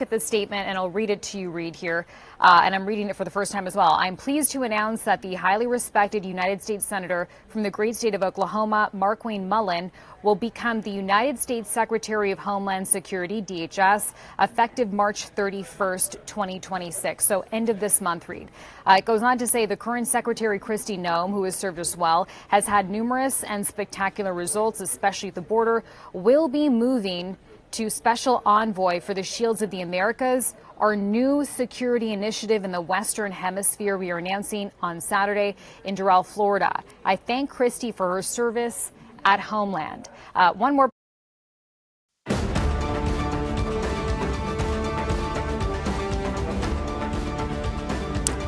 At this statement, and I'll read it to you, Reed, here, and I'm reading it for the first time as well. I'm pleased to announce that the highly respected United States Senator from the great state of Oklahoma, Markwayne Mullin, will become the United States Secretary of Homeland Security, DHS, effective March 31st, 2026. So end of this month, Reed. It goes on to say the current Secretary, Kristi Noem, who has served us well, has had numerous and spectacular results, especially at the border, will be moving to Special Envoy for the Shields of the Americas, our new security initiative in the Western Hemisphere we are announcing on Saturday in Doral, Florida. I thank Kristi for her service at Homeland. One more.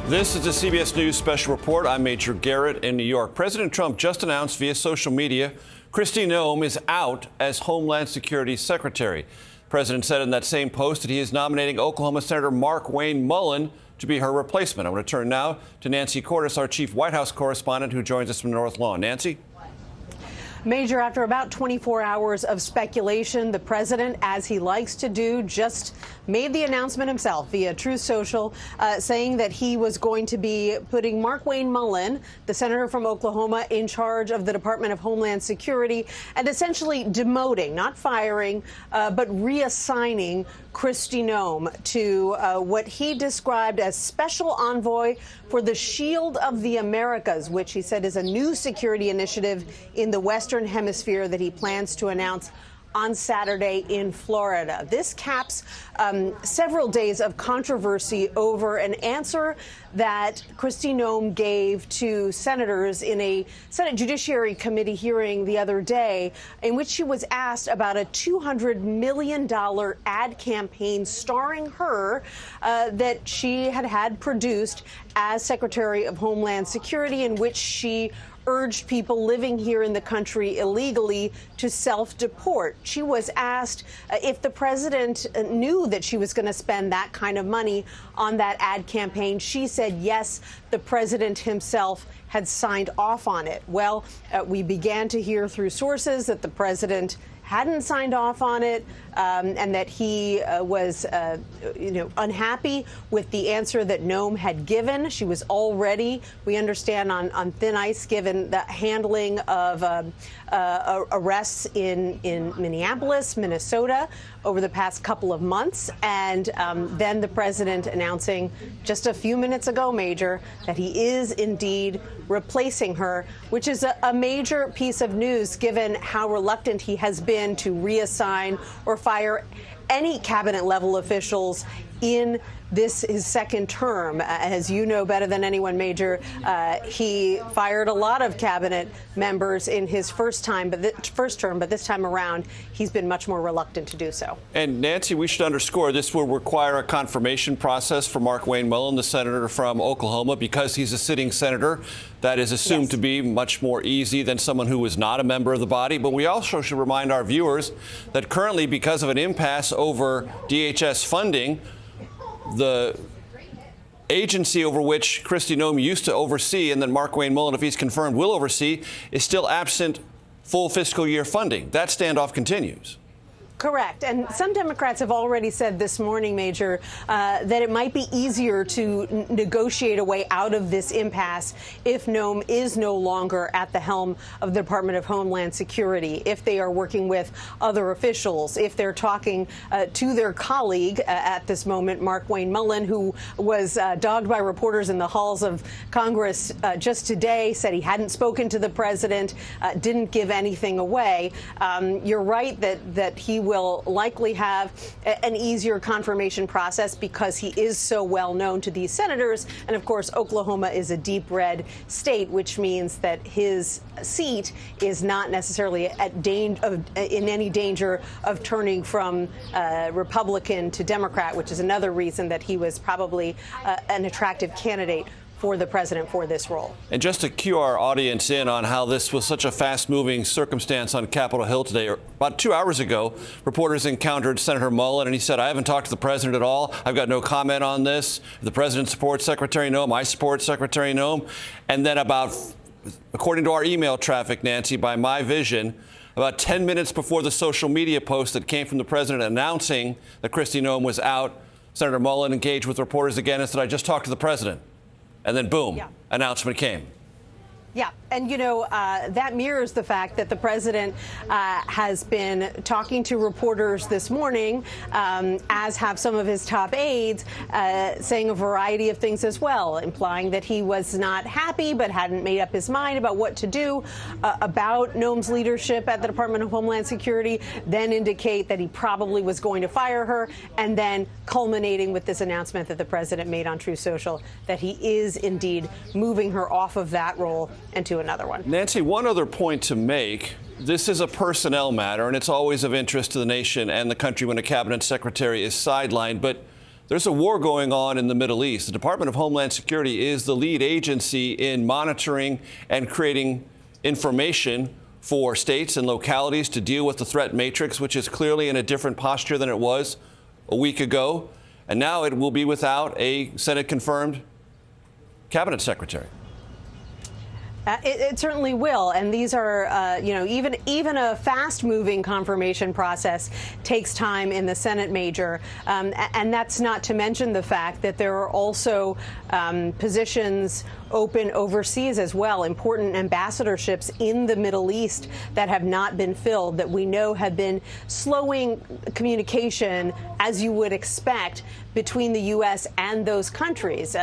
This is the CBS News Special Report. I'm Major Garrett in New York. President Trump just announced via social media Kristi Noem is out as Homeland Security Secretary. The president said in that same post that he is nominating Oklahoma Senator Markwayne Mullin to be her replacement. I want to turn now to Nancy Cordes, our chief White House correspondent, who joins us from North Lawn. Nancy? Major, after about 24 hours of speculation, the president, as he likes to do, just made the announcement himself via Truth Social, saying that he was going to be putting Markwayne Mullin, the senator from Oklahoma, in charge of the Department of Homeland Security, and essentially demoting, not firing, but reassigning Kristi Noem to what he described as Special Envoy for the Shield of the Americas, which he said is a new security initiative in the Western Hemisphere that he plans to announce on Saturday in Florida. This caps several days of controversy over an answer that Kristi Noem gave to senators in a Senate Judiciary Committee hearing the other day, in which she was asked about a $200 million ad campaign starring her that she had produced as Secretary of Homeland Security, in which she urged people living here in the country illegally to self-deport. She was asked if the president knew that she was going to spend that kind of money on that ad campaign. She said yes, the president himself had signed off on it. Well, we began to hear through sources that the president hadn't signed off on it, and that he was, unhappy with the answer that Noem had given. She was already, we understand, on thin ice given the handling of arrests in Minneapolis, Minnesota, over the past couple of months, and then the president announcing just a few minutes ago, Major, that he is indeed replacing her, which is a major piece of news given how reluctant he has been to reassign or fire any cabinet level officials in his second term. As you know better than anyone, Major, he fired a lot of cabinet members in his first term, but this time around, he's been much more reluctant to do so. And Nancy, we should underscore this will require a confirmation process for Markwayne Mullin, the senator from Oklahoma, because he's a sitting senator. That is assumed to be much more easy than someone who is not a member of the body. But we also should remind our viewers that currently, because of an impasse over DHS funding, the agency over which Kristi Noem used to oversee, and then Markwayne Mullin, if he's confirmed, will oversee, is still absent full fiscal year funding. That standoff continues. Correct. And some Democrats have already said this morning, Major, that it might be easier to negotiate a way out of this impasse if Noem is no longer at the helm of the Department of Homeland Security, if they are working with other officials, if they're talking to their colleague at this moment, Markwayne Mullin, who was dogged by reporters in the halls of Congress just today, said he hadn't spoken to the president, didn't give anything away. You're right that he will likely have an easier confirmation process because he is so well known to these senators. And of course, Oklahoma is a deep red state, which means that his seat is not necessarily in any danger of turning from Republican to Democrat, which is another reason that he was probably an attractive candidate for the president for this role. And just to cue our audience in on how this was such a fast-moving circumstance on Capitol Hill today, about 2 hours ago, reporters encountered Senator Mullin, and he said, I haven't talked to the president at all. I've got no comment on this. The president supports Secretary Noem. I support Secretary Noem. And then according to our email traffic, Nancy, by my vision, About 10 minutes before the social media post that came from the president announcing that Kristi Noem was out, Senator Mullin engaged with reporters again and said, I just talked to the president. And then, boom, announcement came. Yeah, and that mirrors the fact that the president has been talking to reporters this morning, as have some of his top aides, saying a variety of things as well, implying that he was not happy but hadn't made up his mind about what to do about Noem's leadership at the Department of Homeland Security, then indicate that he probably was going to fire her, and then culminating with this announcement that the president made on Truth Social that he is indeed moving her off of that role and to another one. Nancy, one other point to make. This is a personnel matter, and it's always of interest to the nation and the country when a cabinet secretary is sidelined. But there's a war going on in the Middle East. The Department of Homeland Security is the lead agency in monitoring and creating information for states and localities to deal with the threat matrix, which is clearly in a different posture than it was a week ago. And now it will be without a Senate-confirmed cabinet secretary. It certainly will, and these are, even a fast-moving confirmation process takes time in the Senate major, and that's not to mention the fact that there are also positions open overseas as well, important ambassadorships in the Middle East that have not been filled, that we know have been slowing communication, as you would expect, between the U.S. and those countries.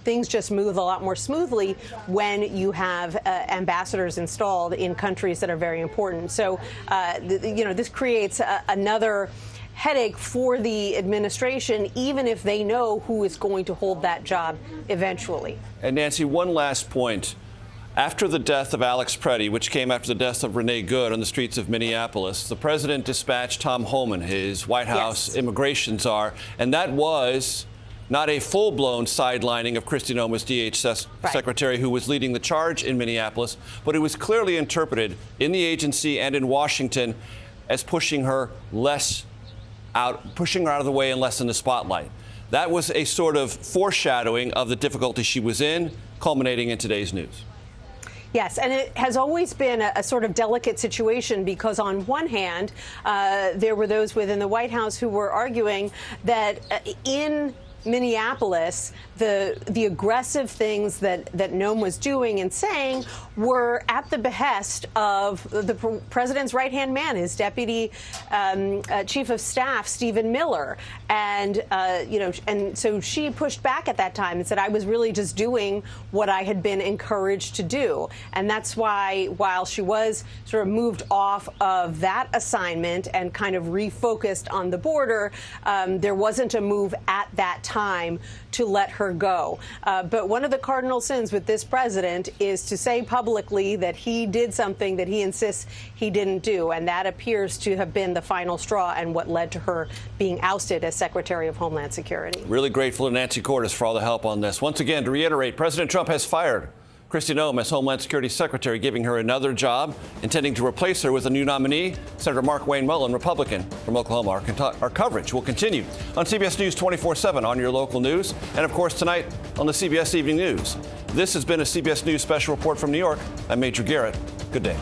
Things just move a lot more smoothly when you have ambassadors installed in countries that are very important. So, this creates another headache for the administration, even if they know who is going to hold that job eventually. And Nancy, one last point. After the death of Alex Preddy, which came after the death of Renee Good on the streets of Minneapolis, the president dispatched Tom Homan, his White House immigration czar, and that was not a full-blown sidelining of Kristi Noem as DHS secretary who was leading the charge in Minneapolis, but it was clearly interpreted in the agency and in Washington as pushing her out of the way and less in the spotlight. That was a sort of foreshadowing of the difficulty she was in, culminating in today's news. Yes, and it has always been a sort of delicate situation because on one hand, there were those within the White House who were arguing that in Minneapolis, the aggressive things that Noem was doing and saying were at the behest of the president's right-hand man, his deputy chief of staff, Stephen Miller. And, and so she pushed back at that time and said, I was really just doing what I had been encouraged to do. And that's why, while she was sort of moved off of that assignment and kind of refocused on the border, there wasn't a move at that time to let her go. But one of the cardinal sins with this president is to say publicly that he did something that he insists he didn't do. And that appears to have been the final straw and what led to her being ousted as Secretary of Homeland Security. Really grateful to Nancy Cordes for all the help on this. Once again, to reiterate, President Trump has fired Kristi Noem as Homeland Security Secretary, giving her another job, intending to replace her with a new nominee, Senator Markwayne Mullin, Republican from Oklahoma. Our coverage will continue on CBS News 24/7 on your local news, and of course tonight on the CBS Evening News. This has been a CBS News special report from New York. I'm Major Garrett. Good day.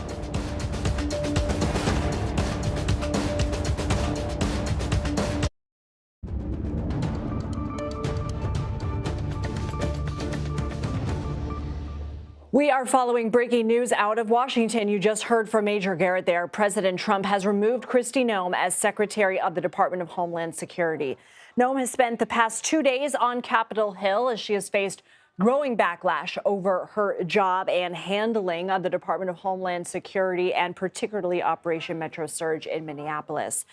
We are following breaking news out of Washington. You just heard from Major Garrett there. President Trump has removed Kristi Noem as Secretary of the Department of Homeland Security. Noem has spent the past 2 days on Capitol Hill as she has faced growing backlash over her job and handling of the Department of Homeland Security and particularly Operation Metro Surge in Minneapolis.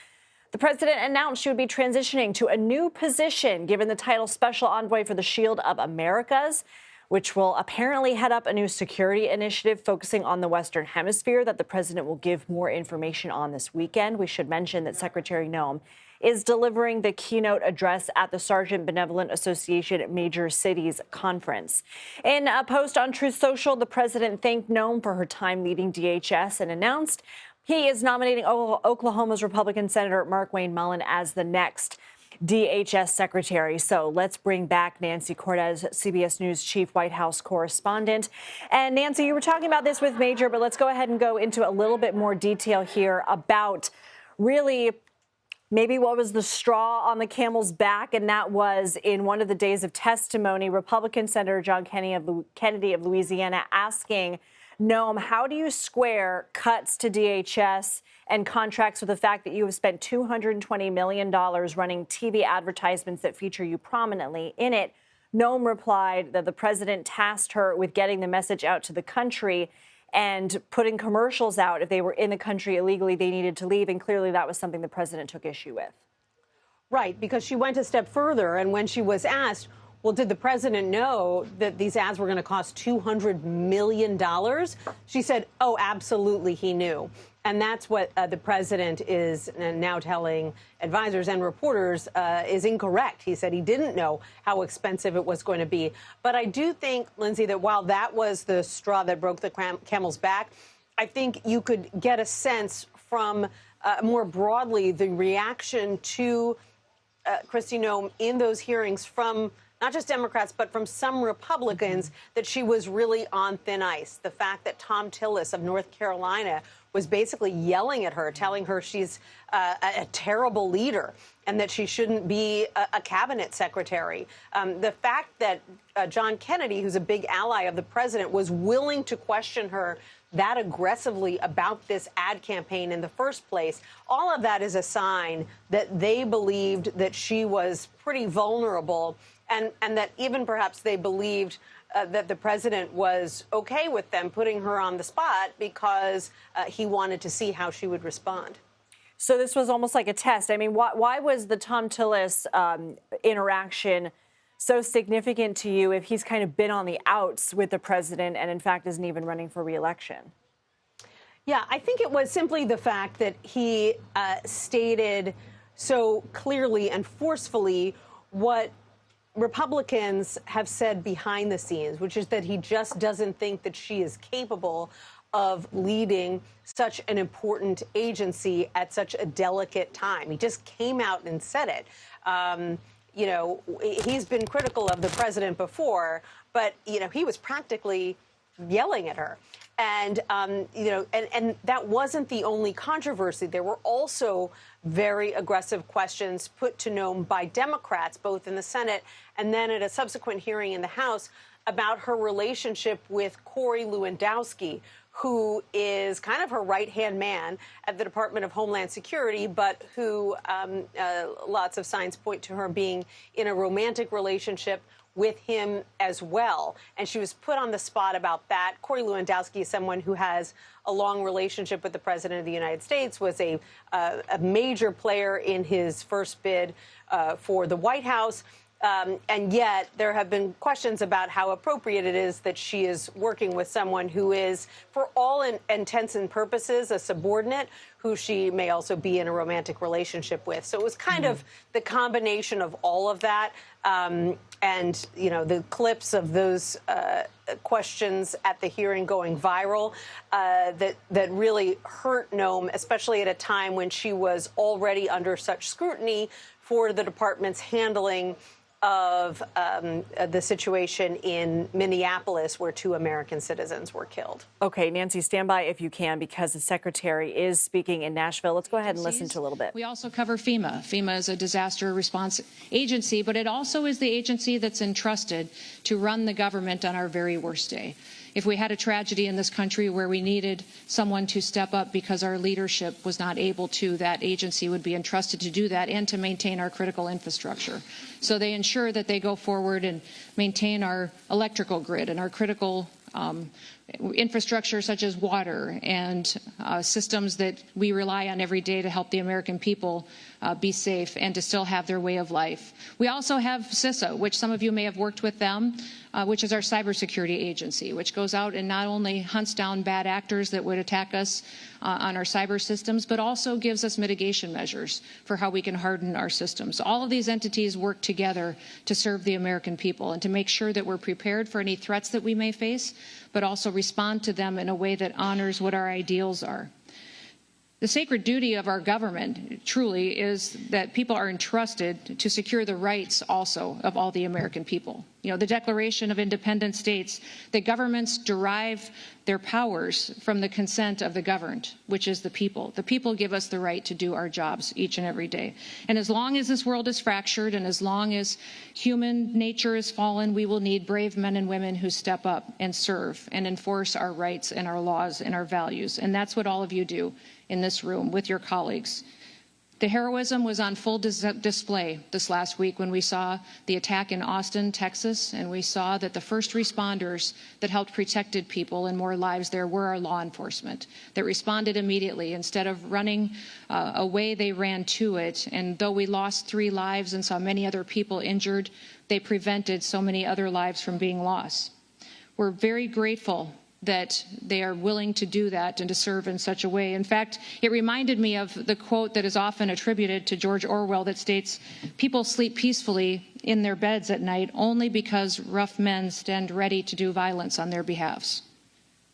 The president announced she would be transitioning to a new position, given the title Special Envoy for the Shield of Americas, which will apparently head up a new security initiative focusing on the Western Hemisphere that the president will give more information on this weekend. We should mention that Secretary Noem is delivering the keynote address at the Sergeant Benevolent Association Major Cities Conference. In a post on Truth Social, the president thanked Noem for her time leading DHS and announced he is nominating Oklahoma's Republican Senator Markwayne Mullin as the next DHS secretary. So let's bring back Nancy Cortez, CBS News chief White House correspondent. And Nancy, you were talking about this with Major, but let's go ahead and go into a little bit more detail here about really maybe what was the straw on the camel's back, and that was in one of the days of testimony, Republican Senator John Kennedy of Louisiana asking Noem, how do you square cuts to DHS and contracts with the fact that you have spent $220 million running TV advertisements that feature you prominently in it? Noem replied that the president tasked her with getting the message out to the country and putting commercials out. If they were in the country illegally, they needed to leave. And clearly that was something the president took issue with. Right, because she went a step further. And when she was asked, well, did the president know that these ads were going to cost $200 million? She said, oh, absolutely, he knew. And that's what the president is now telling advisors and reporters is incorrect. He said he didn't know how expensive it was going to be. But I do think, Lindsay, that while that was the straw that broke the camel's back, I think you could get a sense from more broadly the reaction to Kristi Noem in those hearings from not just Democrats, but from some Republicans, that she was really on thin ice. The fact that Tom Tillis of North Carolina was basically yelling at her, telling her she's a terrible leader and that she shouldn't be a cabinet secretary. The fact that John Kennedy, who's a big ally of the president, was willing to question her that aggressively about this ad campaign in the first place, all of that is a sign that they believed that she was pretty vulnerable, and that even perhaps they believed that the president was okay with them putting her on the spot because he wanted to see how she would respond. So this was almost like a test. I mean, why was the Tom Tillis interaction so significant to you if he's kind of been on the outs with the president and, in fact, isn't even running for re-election? Yeah, I think it was simply the fact that he stated so clearly and forcefully what Republicans have said behind the scenes, which is that he just doesn't think that she is capable of leading such an important agency at such a delicate time. He just came out and said it. You know, he's been critical of the president before, but, you know, he was practically yelling at her. And, you know, and that wasn't the only controversy. There were also very aggressive questions put to Noem by Democrats, both in the Senate and then at a subsequent hearing in the House, about her relationship with Corey Lewandowski, who is kind of her right-hand man at the Department of Homeland Security, but who lots of signs point to her being in a romantic relationship with him as well. And she was put on the spot about that. Corey Lewandowski is someone who has a long relationship with the president of the United States, was a major player in his first bid for the White House. And yet there have been questions about how appropriate it is that she is working with someone who is, for all intents and purposes, a subordinate who she may also be in a romantic relationship with. So it was kind of the combination of all of that. And, you know, the clips of those questions at the hearing going viral that really hurt Noem, especially at a time when she was already under such scrutiny for the department's handling of the situation in Minneapolis, where 2 American citizens were killed. Okay, Nancy, stand by if you can, because the secretary is speaking in Nashville. Let's go ahead and listen to a little bit. We also cover FEMA. FEMA is a disaster response agency, but it also is the agency that's entrusted to run the government on our very worst day. If we had a tragedy in this country where we needed someone to step up because our leadership was not able to, that agency would be entrusted to do that and to maintain our critical infrastructure. So they ensure that they go forward and maintain our electrical grid and our critical infrastructure such as water and systems that we rely on every day to help the American people be safe and to still have their way of life. We also have CISA, which some of you may have worked with them, which is our cybersecurity agency, which goes out and not only hunts down bad actors that would attack us on our cyber systems, but also gives us mitigation measures for how we can harden our systems. All of these entities work together to serve the American people and to make sure that we're prepared for any threats that we may face, but also respond to them in a way that honors what our ideals are. The sacred duty of our government truly is that people are entrusted to secure the rights also of all the American people. You know, the Declaration of Independence states that governments derive their powers from the consent of the governed, which is the people. The people give us the right to do our jobs each and every day. And as long as this world is fractured and as long as human nature is fallen, we will need brave men and women who step up and serve and enforce our rights and our laws and our values. And that's what all of you do in this room with your colleagues. The heroism was on full display this last week when we saw the attack in Austin, Texas, and we saw that the first responders that helped protected people and more lives there were our law enforcement that responded immediately. Instead of running away, they ran to it. And though we lost 3 lives and saw many other people injured, they prevented so many other lives from being lost. We're very grateful that they are willing to do that and to serve in such a way. In fact, it reminded me of the quote that is often attributed to George Orwell that states, "People sleep peacefully in their beds at night only because rough men stand ready to do violence on their behalves,"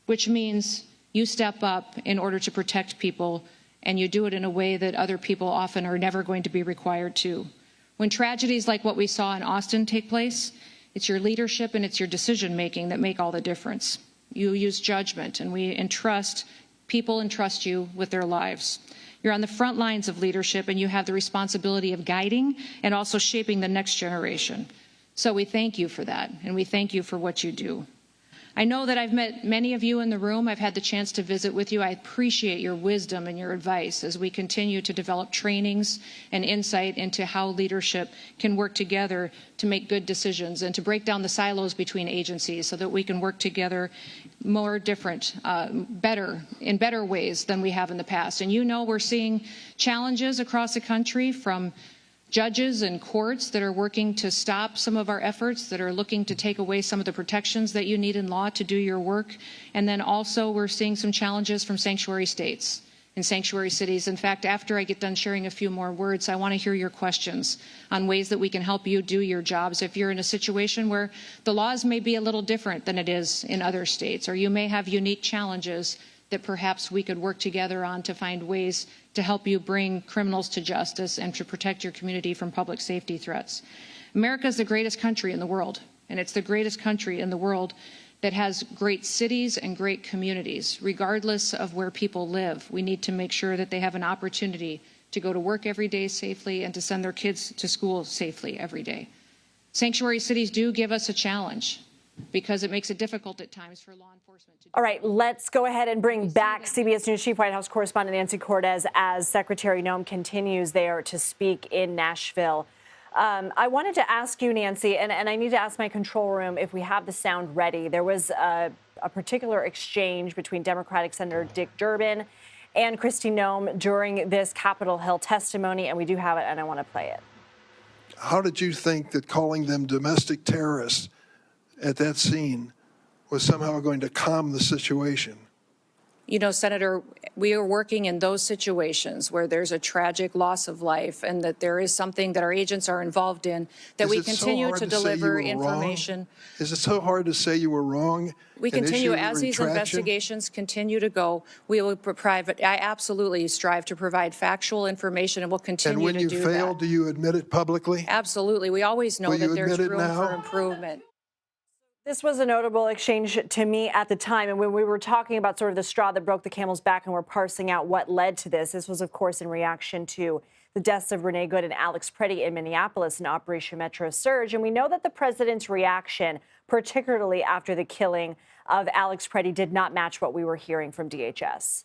which means you step up in order to protect people, and you do it in a way that other people often are never going to be required to. When tragedies like what we saw in Austin take place, it's your leadership and it's your decision-making that make all the difference. You use judgment, and people entrust you with their lives. You're on the front lines of leadership, and you have the responsibility of guiding and also shaping the next generation. So we thank you for that, and we thank you for what you do. I know that I've met many of you in the room. I've had the chance to visit with you. I appreciate your wisdom and your advice as we continue to develop trainings and insight into how leadership can work together to make good decisions and to break down the silos between agencies so that we can work together more different, in better ways than we have in the past. And you know we're seeing challenges across the country from judges and courts that are working to stop some of our efforts, that are looking to take away some of the protections that you need in law to do your work. And then also we're seeing some challenges from sanctuary states and sanctuary cities. In fact, after I get done sharing a few more words, I want to hear your questions on ways that we can help you do your jobs. If you're in a situation where the laws may be a little different than it is in other states, or you may have unique challenges that perhaps we could work together on to find ways to help you bring criminals to justice and to protect your community from public safety threats. America is the greatest country in the world, and it's the greatest country in the world that has great cities and great communities. Regardless of where people live, we need to make sure that they have an opportunity to go to work every day safely and to send their kids to school safely every day. Sanctuary cities do give us a challenge, because it makes it difficult at times for law enforcement to do. All right, let's go ahead and bring back CBS News Chief White House correspondent Nancy Cortez as Secretary Noem continues there to speak in Nashville. I wanted to ask you, Nancy, and I need to ask my control room if we have the sound ready. There was a particular exchange between Democratic Senator Dick Durbin and Kristi Noem during this Capitol Hill testimony, and we do have it, and I want to play it. How did you think that calling them domestic terrorists at that scene was somehow going to calm the situation? You know, Senator, we are working in those situations where there's a tragic loss of life and that there is something that our agents are involved in, that we continue to deliver information. Is it so hard to say you were wrong? We continue, as these investigations continue to go, we will provide, I absolutely strive to provide factual information, and we'll continue to do that. And when you fail, do you admit it publicly? Absolutely. We always know that there's room for improvement. This was a notable exchange to me at the time. And when we were talking about sort of the straw that broke the camel's back and we're parsing out what led to this was, of course, in reaction to the deaths of Renee Good and Alex Preddy in Minneapolis in Operation Metro Surge. And we know that the president's reaction, particularly after the killing of Alex Preddy, did not match what we were hearing from DHS.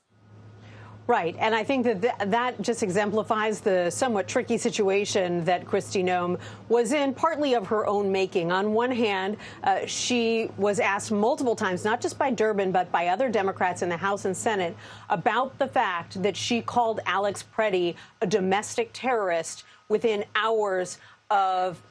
Right. And I think that that just exemplifies the somewhat tricky situation that Kristi Noem was in, partly of her own making. On one hand, she was asked multiple times, not just by Durbin, but by other Democrats in the House and Senate, about the fact that she called Alex Preddy a domestic terrorist within hours of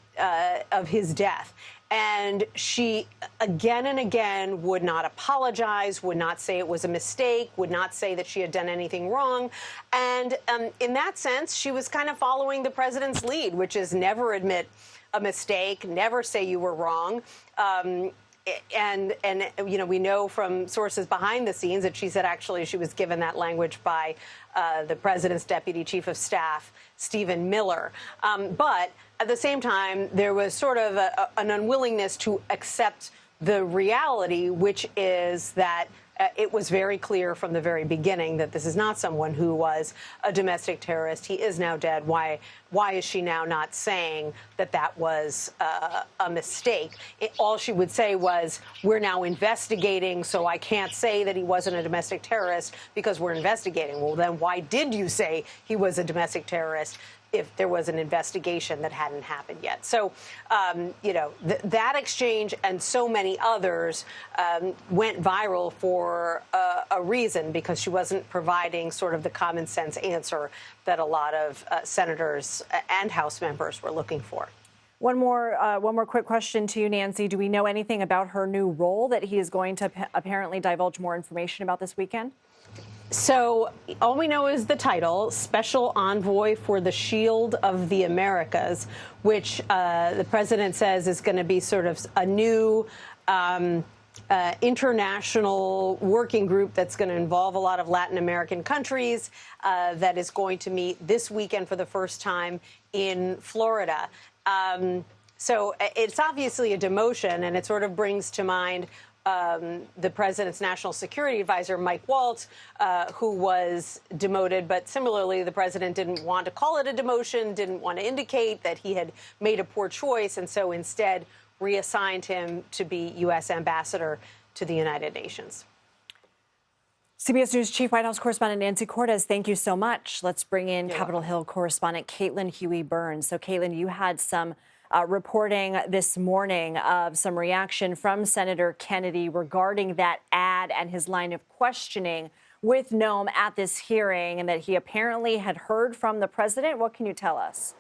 his death. And she, again and again, would not apologize, would not say it was a mistake, would not say that she had done anything wrong. And in that sense, she was kind of following the president's lead, which is never admit a mistake, never say you were wrong. And you know, we know from sources behind the scenes that she said actually she was given that language by the president's deputy chief of staff, Stephen Miller. But at the same time, there was sort of an unwillingness to accept the reality, which is that it was very clear from the very beginning that this is not someone who was a domestic terrorist. He is now dead. Why is she now not saying that that was a mistake? All she would say was, we're now investigating, so I can't say that he wasn't a domestic terrorist because we're investigating. Well, then why did you say he was a domestic terrorist if there was an investigation that hadn't happened yet? So, you know, that exchange and so many others went viral for a reason, because she wasn't providing sort of the common sense answer that a lot of senators and House members were looking for. One more quick question to you, Nancy. Do we know anything about her new role that he is going to apparently divulge more information about this weekend? So all we know is the title, Special Envoy for the Shield of the Americas, which the president says is going to be sort of a new international working group that's going to involve a lot of Latin American countries that is going to meet this weekend for the first time in Florida. So it's obviously a demotion, and it sort of brings to mind the president's national security advisor, Mike Waltz, who was demoted. But similarly, the president didn't want to call it a demotion, didn't want to indicate that he had made a poor choice, and so instead reassigned him to be U.S. ambassador to the United Nations. CBS News Chief White House correspondent Nancy Cortez, thank you so much. Let's bring in Capitol Hill correspondent Caitlin Huey-Burns. So, Caitlin, you had some reporting this morning of some reaction from Senator Kennedy regarding that ad and his line of questioning with Noem at this hearing, and that he apparently had heard from the president. What can you tell us?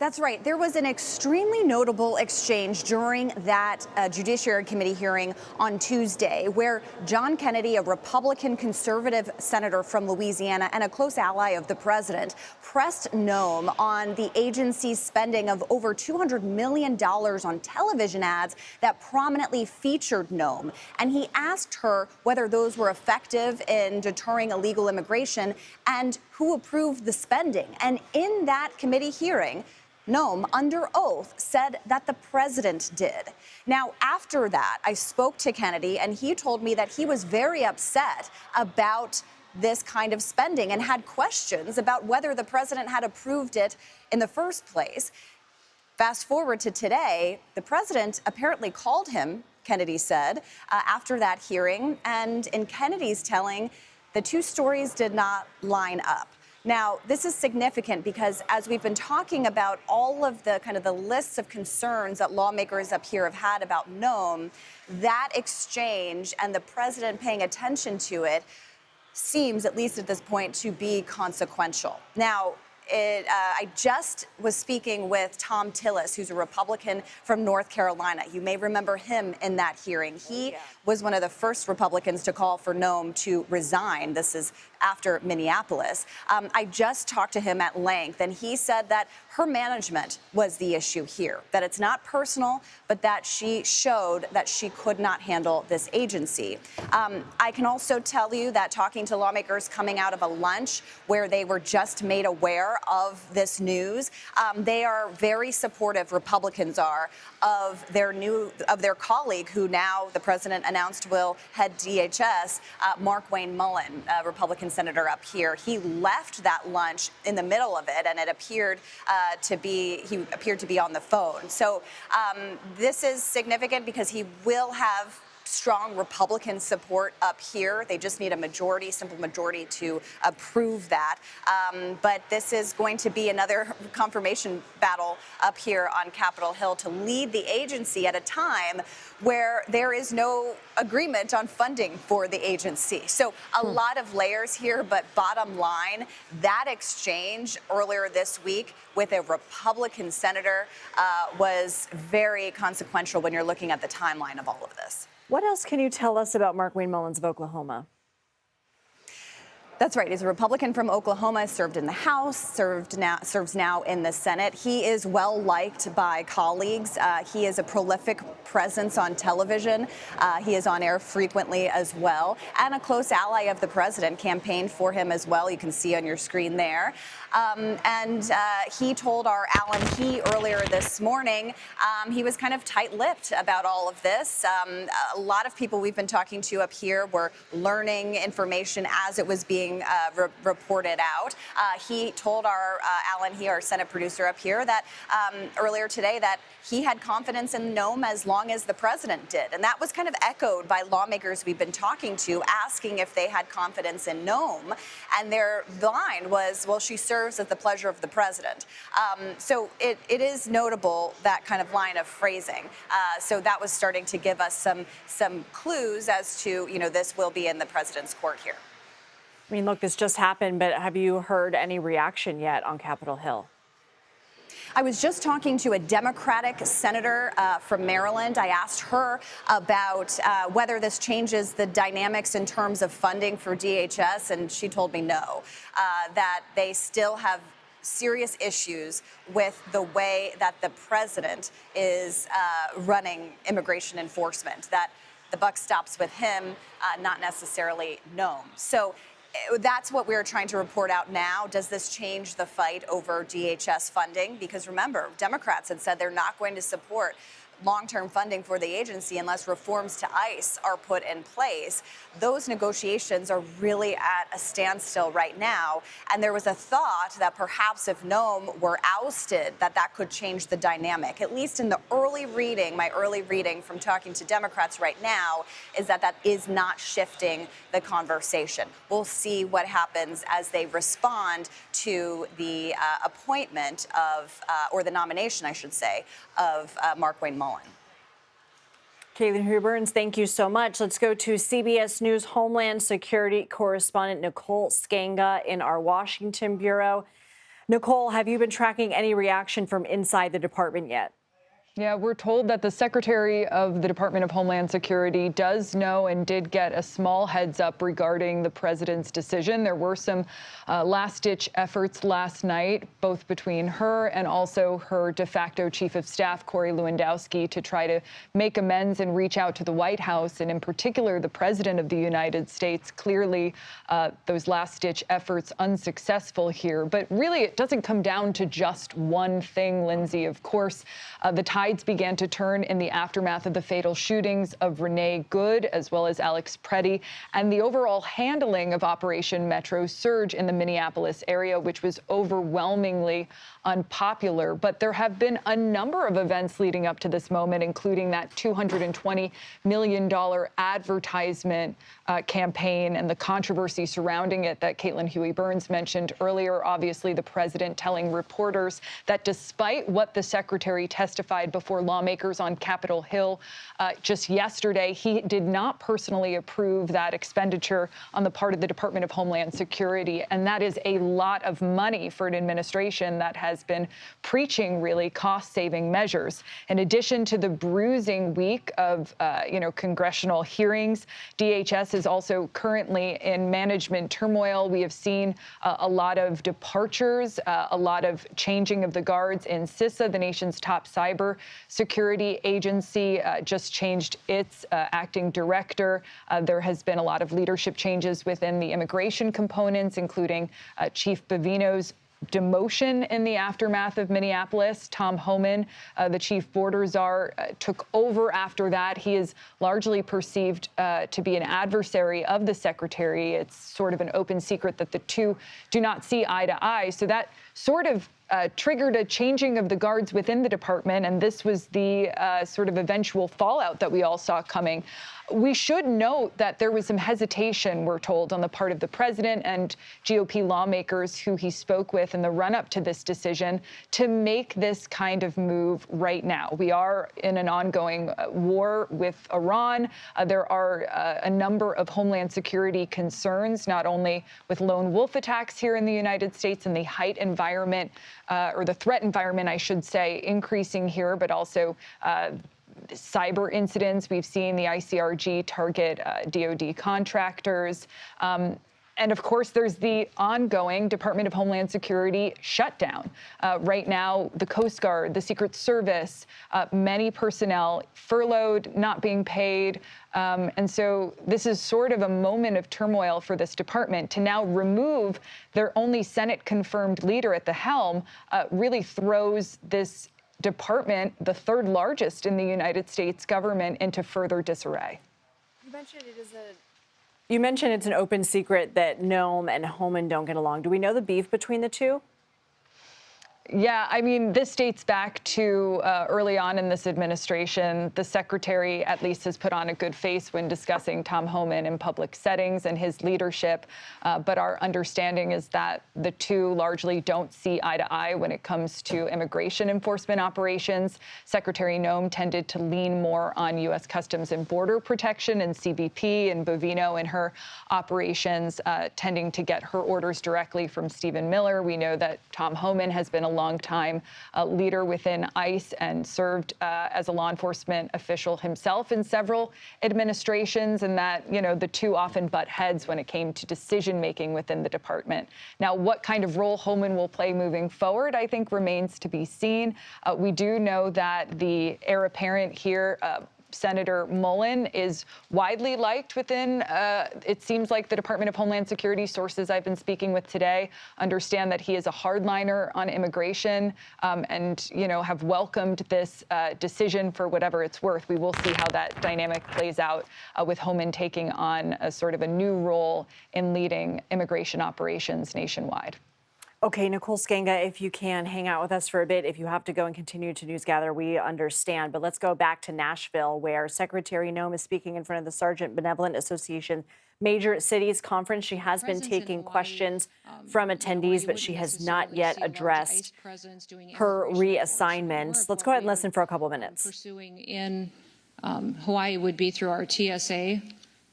That's right. There was an extremely notable exchange during that Judiciary Committee hearing on Tuesday, where John Kennedy, a Republican conservative senator from Louisiana and a close ally of the president, pressed Noem on the agency's spending of over $200 million on television ads that prominently featured Noem. And he asked her whether those were effective in deterring illegal immigration and who approved the spending. And in that committee hearing, Noem, under oath, said that the president did. Now, after that, I spoke to Kennedy, and he told me that he was very upset about this kind of spending and had questions about whether the president had approved it in the first place. Fast forward to today, the president apparently called him, Kennedy said, after that hearing, and in Kennedy's telling, the two stories did not line up. Now, this is significant because as we've been talking about all of the kind of the lists of concerns that lawmakers up here have had about Noem, that exchange and the president paying attention to it seems, at least at this point, to be consequential. Now, I just was speaking with Tom Tillis, who's a Republican from North Carolina. You may remember him in that hearing. He was one of the first Republicans to call for Noem to resign. This is after Minneapolis. I just talked to him at length, and he said that her management was the issue here, that it's not personal, but that she showed that she could not handle this agency. I can also tell you that talking to lawmakers coming out of a lunch where they were just made aware of this news, they are very supportive, Republicans are, of their colleague who now the president announced will head DHS, Markwayne Mullin, a Republican senator up here. He left that lunch in the middle of it, and it appeared he appeared to be on the phone. So this is significant because he will have strong Republican support up here. They just need a majority, simple majority, to approve that. But this is going to be another confirmation battle up here on Capitol Hill to lead the agency at a time where there is no agreement on funding for the agency. So a lot of layers here, but bottom line, that exchange earlier this week with a Republican senator was very consequential when you're looking at the timeline of all of this. What else can you tell us about Markwayne Mullin of Oklahoma? That's right. He's a Republican from Oklahoma, served in the House, serves now in the Senate. He is well liked by colleagues. He is a prolific presence on television. He is on air frequently as well, and a close ally of the president. Campaigned for him as well. You can see on your screen there. He told our Alan Key earlier this morning he was kind of tight-lipped about all of this. A lot of people we've been talking to up here were learning information as it was being reported out. He told our Alan Key, our Senate producer up here, that earlier today that he had confidence in Noem as long as the president did. And that was kind of echoed by lawmakers we've been talking to, asking if they had confidence in Noem. And their line was, well, she serves at the pleasure of the president. So it is notable, that kind of line of phrasing. So that was starting to give us some clues as to, this will be in the president's court here. I mean, look, this just happened, but have you heard any reaction yet on Capitol Hill? I was just talking to a Democratic senator from Maryland. I asked her about whether this changes the dynamics in terms of funding for DHS, and she told me no, that they still have serious issues with the way that the president is running immigration enforcement, that the buck stops with him, not necessarily Noem. So that's what we're trying to report out now. Does this change the fight over DHS funding? Because remember, Democrats had said they're not going to support long-term funding for the agency unless reforms to ICE are put in place. Those negotiations are really at a standstill right now. And there was a thought that perhaps if Noem were ousted, that could change the dynamic. At least in the early reading, my early reading from talking to Democrats right now is that is not shifting the conversation. We'll see what happens as they respond to the appointment of, or the nomination, I should say, of Markwayne Mullin. Caitlin Huberns, thank you so much. Let's go to CBS News Homeland Security correspondent Nicole Skanga in our Washington bureau. Nicole, have you been tracking any reaction from inside the department yet? Yeah, we're told that the Secretary of the Department of Homeland Security does know and did get a small heads up regarding the president's decision. There were some last-ditch efforts last night, both between her and also her de facto chief of staff, Corey Lewandowski, to try to make amends and reach out to the White House, and in particular, the president of the United States. Clearly, those last-ditch efforts unsuccessful here. But really, it doesn't come down to just one thing, Lindsay. Of course, the tides began to turn in the aftermath of the fatal shootings of Renee Good as well as Alex Preddy, and the overall handling of Operation Metro Surge in the Minneapolis area, which was overwhelmingly unpopular. But there have been a number of events leading up to this moment, including that $220 million advertisement campaign and the controversy surrounding it that Caitlin Huey-Burns mentioned earlier. Obviously, the president telling reporters that despite what the secretary testified before lawmakers on Capitol Hill just yesterday, he did not personally approve that expenditure on the part of the Department of Homeland Security. And that is a lot of money for an administration that has been preaching really cost-saving measures. In addition to the bruising week of congressional hearings, DHS is also currently in management turmoil. We have seen a lot of departures, a lot of changing of the guards in CISA, the nation's top cyber security agency, just changed its acting director. There has been a lot of leadership changes within the immigration components, including Chief Bavino's demotion in the aftermath of Minneapolis. Tom Homan, the chief border czar, took over after that. He is largely perceived to be an adversary of the secretary. It's sort of an open secret that the two do not see eye to eye. So that sort of triggered a changing of the guards within the department, and this was the sort of eventual fallout that we all saw coming. We should note that there was some hesitation, we're told, on the part of the president and GOP lawmakers who he spoke with in the run-up to this decision to make this kind of move right now. We are in an ongoing war with Iran. There are a number of Homeland Security concerns, not only with lone wolf attacks here in the United States and the height environment, or the threat environment, I should say, increasing here, but also cyber incidents. We've seen the ICRG target DoD contractors. And of course, there's the ongoing Department of Homeland Security shutdown. Right now, the Coast Guard, the Secret Service, many personnel furloughed, not being paid. And so this is sort of a moment of turmoil for this department. To now remove their only Senate-confirmed leader at the helm really throws this department, the third largest in the United States government, into further disarray. You mentioned it's an open secret that Noem and Homeland don't get along. Do we know the beef between the two? Yeah, I mean, this dates back to early on in this administration. The secretary at least has put on a good face when discussing Tom Homan in public settings and his leadership. But our understanding is that the two largely don't see eye to eye when it comes to immigration enforcement operations. Secretary Noem tended to lean more on U.S. Customs and Border Protection and CBP and Bovino in her operations, tending to get her orders directly from Stephen Miller. We know that Tom Homan has been a long-time leader within ICE and served as a law enforcement official himself in several administrations, and that, you know, the two often butt heads when it came to decision-making within the department. Now, what kind of role Homan will play moving forward, I think, remains to be seen. We do know that the heir apparent here, Senator Mullin, is widely liked within, it seems like, the Department of Homeland Security. Sources I've been speaking with today understand that he is a hardliner on immigration and, you know, have welcomed this decision for whatever it's worth. We will see how that dynamic plays out with Homan taking on a sort of a new role in leading immigration operations nationwide. Okay, Nicole Skenga, if you can hang out with us for a bit. If you have to go and continue to newsgather, we understand. But let's go back to Nashville, where Secretary Noem is speaking in front of the Sergeant Benevolent Association Major Cities Conference. She has been taking questions from attendees, but she has not yet addressed her reassignments. Let's go ahead and listen for a couple minutes. Pursuing in Hawaii would be through our TSA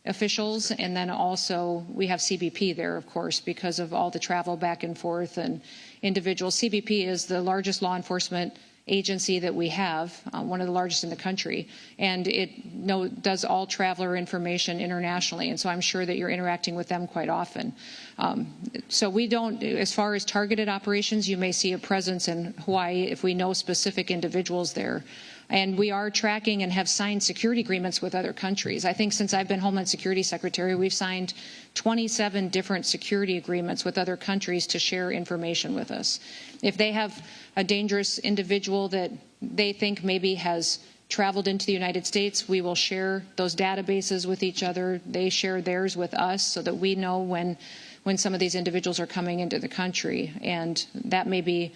officials, and then also we have CBP there, of course, because of all the travel back and forth and individuals. CBP is the largest law enforcement agency that we have, one of the largest in the country, and it does all traveler information internationally, and so I'm sure that you're interacting with them quite often. So we don't, as far as targeted operations, you may see a presence in Hawaii if we know specific individuals there. And we are tracking and have signed security agreements with other countries. I think since I've been Homeland Security Secretary, we've signed 27 different security agreements with other countries to share information with us. If they have a dangerous individual that they think maybe has traveled into the United States, we will share those databases with each other. They share theirs with us so that we know when some of these individuals are coming into the country. And that may be,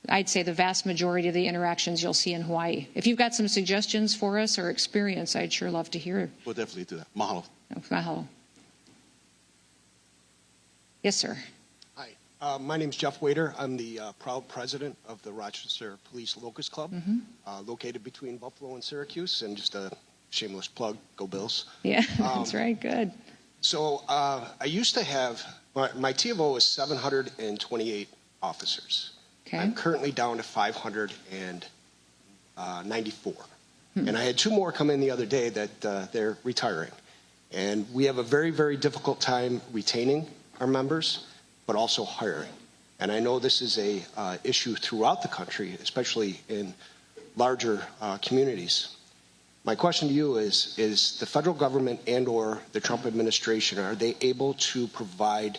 I'd say, the vast majority of the interactions you'll see in Hawaii. If you've got some suggestions for us or experience, I'd sure love to hear. We'll definitely do that. Mahalo. Mahalo. Yes, sir. Hi. My name's Jeff Wader. I'm the proud president of the Rochester Police Locust Club, located between Buffalo and Syracuse. And just a shameless plug, go Bills. Yeah, that's right. Good. So I used to have, my TFO is 728 officers. Okay. I'm currently down to 594. And I had two more come in the other day that they're retiring. And we have a very, very difficult time retaining our members, but also hiring. And I know this is a issue throughout the country, especially in larger communities. My question to you is the federal government and or the Trump administration, are they able to provide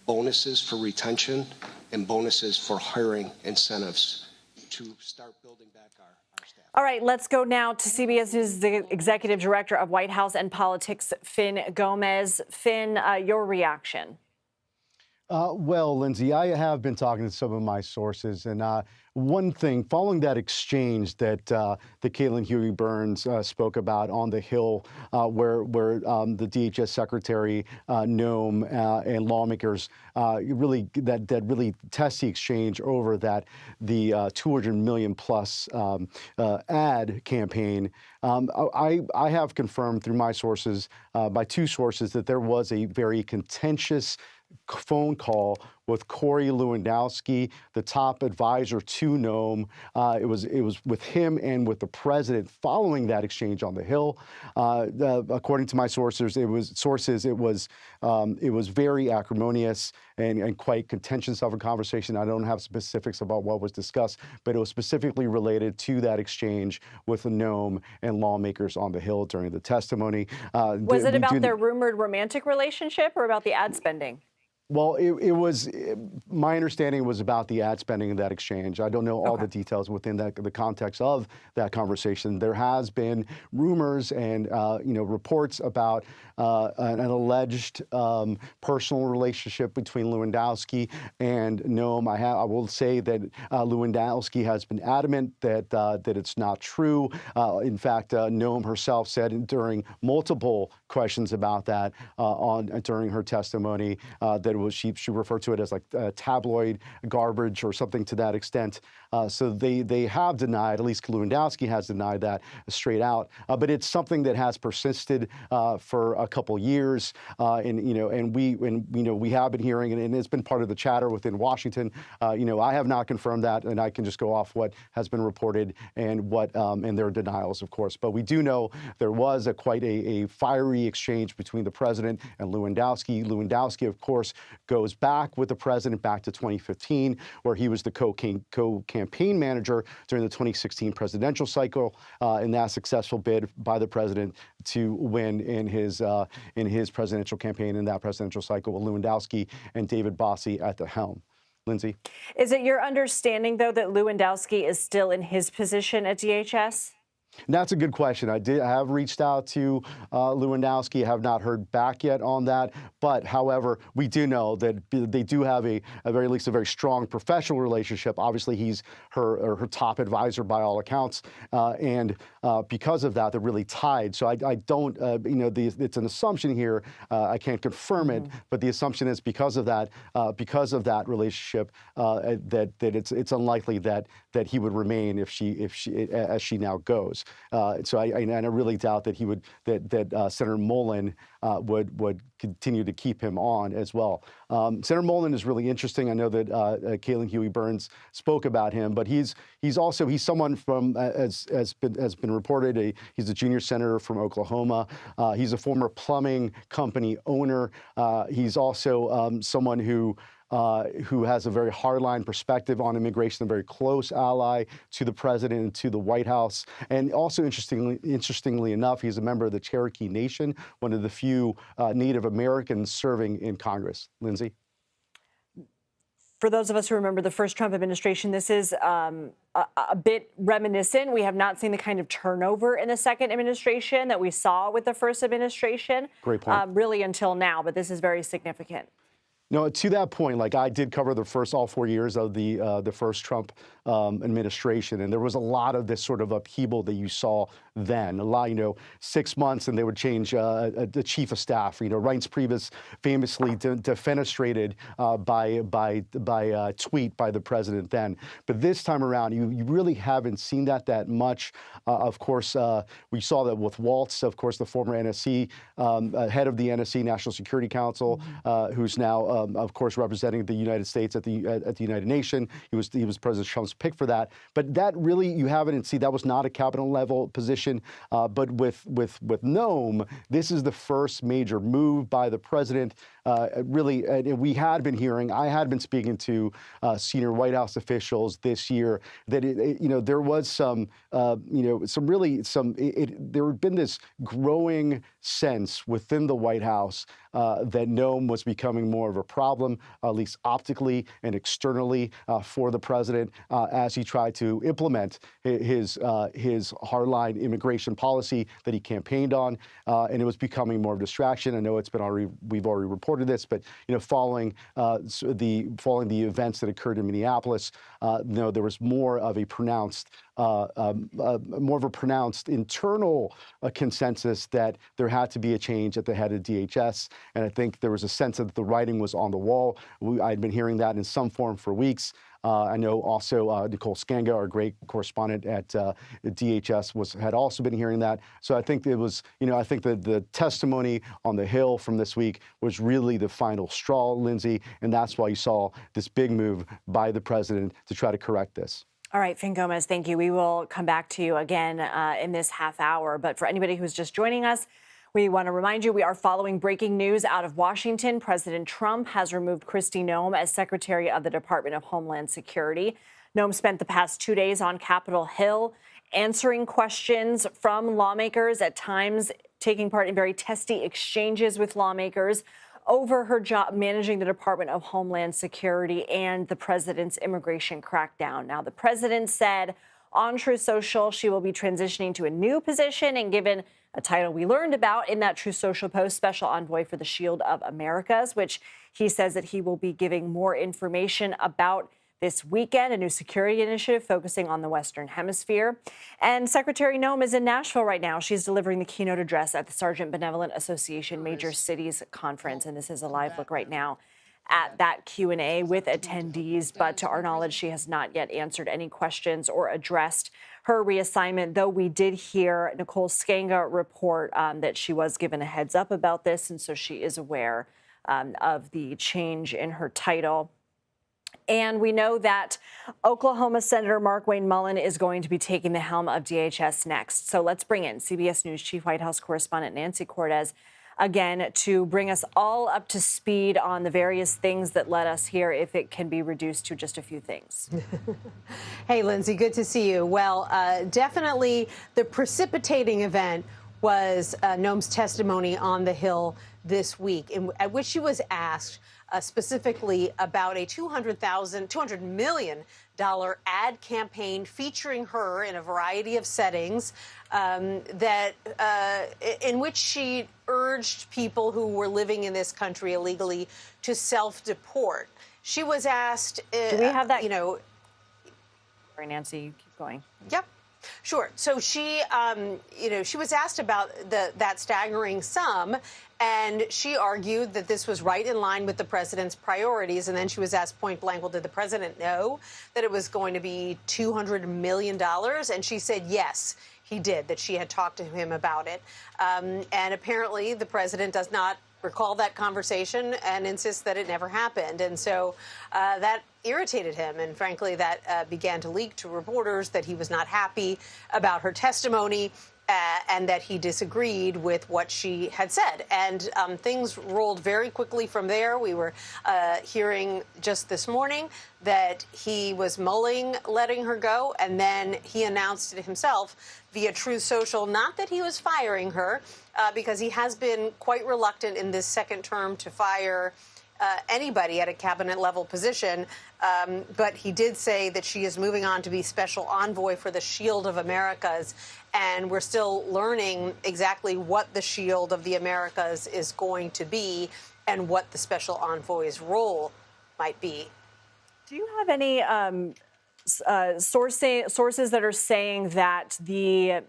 bonuses for retention and bonuses for hiring incentives to start building back our staff? All right, let's go now to CBS News, the Executive Director of White House and Politics, Finn Gomez. Finn, your reaction? Well, Lindsay, I have been talking to some of my sources, and one thing, following that exchange that Caitlin Huey Burns spoke about on the Hill, where the DHS Secretary Noem and lawmakers really really testy exchange over the 200 million plus ad campaign. I have confirmed through my sources, by two sources, that there was a very contentious phone call with Corey Lewandowski, the top advisor to Noem. It was with him and with the president following that exchange on the Hill. According to my sources, it was very acrimonious and quite contentious of a conversation. I don't have specifics about what was discussed, but it was specifically related to that exchange with Noem and lawmakers on the Hill during the testimony. Was it about their rumored romantic relationship or about the ad spending? Well, it was, my understanding was about the ad spending in that exchange. I don't know all the details within the context of that conversation. There has been rumors and, reports about an alleged personal relationship between Lewandowski and Noem. I will say that Lewandowski has been adamant that it's not true. In fact, Noem herself said during multiple questions about that during her testimony that she referred to it as like tabloid garbage or something to that extent. So they have denied, at least Lewandowski has denied that straight out. But it's something that has persisted for a couple years, and we have been hearing, and it's been part of the chatter within Washington. I have not confirmed that, and I can just go off what has been reported and their denials, of course. But we do know there was quite a fiery exchange between the president and Lewandowski. Lewandowski, of course, goes back with the president back to 2015, where he was the co-campaign manager during the 2016 presidential cycle, in that successful bid by the president to win in his presidential campaign in that presidential cycle with Lewandowski and David Bossie at the helm. Lindsay? Is it your understanding, though, that Lewandowski is still in his position at DHS? That's a good question. I have reached out to Lewandowski. I have not heard back yet on that. But, however, we do know that they do have a very strong professional relationship. Obviously, he's her top advisor by all accounts, and because of that, they're really tied. So I don't, it's an assumption here. I can't confirm it, but the assumption is because of that relationship, that it's unlikely that he would remain as she now goes. So I really doubt that Senator Mullin would continue to keep him on as well. Senator Mullin is really interesting. I know that Kaylin Huey Burns spoke about him, but he's someone from, as been reported, he's a junior senator from Oklahoma. He's a former plumbing company owner. He's also someone who has a very hardline perspective on immigration, a very close ally to the president and to the White House. And also, interestingly enough, he's a member of the Cherokee Nation, one of the few Native Americans serving in Congress. Lindsay? For those of us who remember the first Trump administration, this is a bit reminiscent. We have not seen the kind of turnover in the second administration that we saw with the first administration. Great point. Really until now, but this is very significant. No, to that point, like I did cover all 4 years of the first Trump administration, and there was a lot of this sort of upheaval that you saw then. A lot, 6 months, and they would change the chief of staff. Reince Priebus famously defenestrated by tweet by the president then. But this time around, you really haven't seen that much. Of course, we saw that with Waltz, of course, the former NSC head of the NSC National Security Council, who's now, of course, representing the United States at the United Nations. He was President Trump's pick for that. But that really, you haven't seen, that was not a cabinet level position. But with Noem, this is the first major move by the president. Really, we had been hearing, I had been speaking to senior White House officials this year that there was there had been this growing sense within the White House that Noem was becoming more of a problem, at least optically and externally, for the president as he tried to implement his hardline immigration policy that he campaigned on, and it was becoming more of a distraction. I know we've already reported this, but following the events that occurred in Minneapolis, there was more of a pronounced internal consensus that there had to be a change at the head of DHS. And I think there was a sense that the writing was on the wall. I'd been hearing that in some form for weeks. I know also Nicole Skanga, our great correspondent at DHS, had also been hearing that. So I think it was, I think that the testimony on the Hill from this week was really the final straw, Lindsay, and that's why you saw this big move by the president to try to correct this. All right, Fin Gomez, thank you. We will come back to you again in this half hour. But for anybody who's just joining us, we want to remind you we are following breaking news out of Washington. President Trump has removed Kristi Noem as Secretary of the Department of Homeland Security. Noem spent the past 2 days on Capitol Hill answering questions from lawmakers, at times taking part in very testy exchanges with lawmakers over her job managing the Department of Homeland Security and the president's immigration crackdown. Now, the president said on Truth Social she will be transitioning to a new position and given a title we learned about in that Truth Social post, Special Envoy for the Shield of Americas, which he says that he will be giving more information about this weekend, a new security initiative focusing on the Western Hemisphere. And Secretary Noem is in Nashville right now. She's delivering the keynote address at the Sergeant Benevolent Association Major Cities Conference. And this is a live look right now at that Q&A with attendees. But to our knowledge, she has not yet answered any questions or addressed her reassignment, though we did hear Nicole Skanga report that she was given a heads up about this. And so she is aware of the change in her title. And we know that Oklahoma Senator Markwayne Mullin is going to be taking the helm of DHS next. So let's bring in CBS News Chief White House correspondent Nancy Cortez again to bring us all up to speed on the various things that led us here, if it can be reduced to just a few things. Hey, Lindsay, good to see you. Well, definitely the precipitating event was Noem's testimony on the Hill this week, at which she was asked specifically about a $200 million ad campaign featuring her in a variety of settings in which she urged people who were living in this country illegally to self-deport. She was asked, do we have that? Sorry, Nancy, you keep going. Yep. Sure. So she, she was asked about that staggering sum, and she argued that this was right in line with the president's priorities. And then she was asked point blank, well, did the president know that it was going to be $200 million? And she said, yes, he did, that she had talked to him about it. And apparently the president does not recall that conversation and insists that it never happened. And so that irritated him. And frankly, that began to leak to reporters that he was not happy about her testimony and that he disagreed with what she had said. And things rolled very quickly from there. We were hearing just this morning that he was mulling letting her go, and then he announced it himself via Truth Social, not that he was firing her, because he has been quite reluctant in this second term to fire anybody at a cabinet level position. But he did say that she is moving on to be special envoy for the Shield of Americas. And we're still learning exactly what the Shield of the Americas is going to be and what the special envoy's role might be. Do you have any sources that are saying that the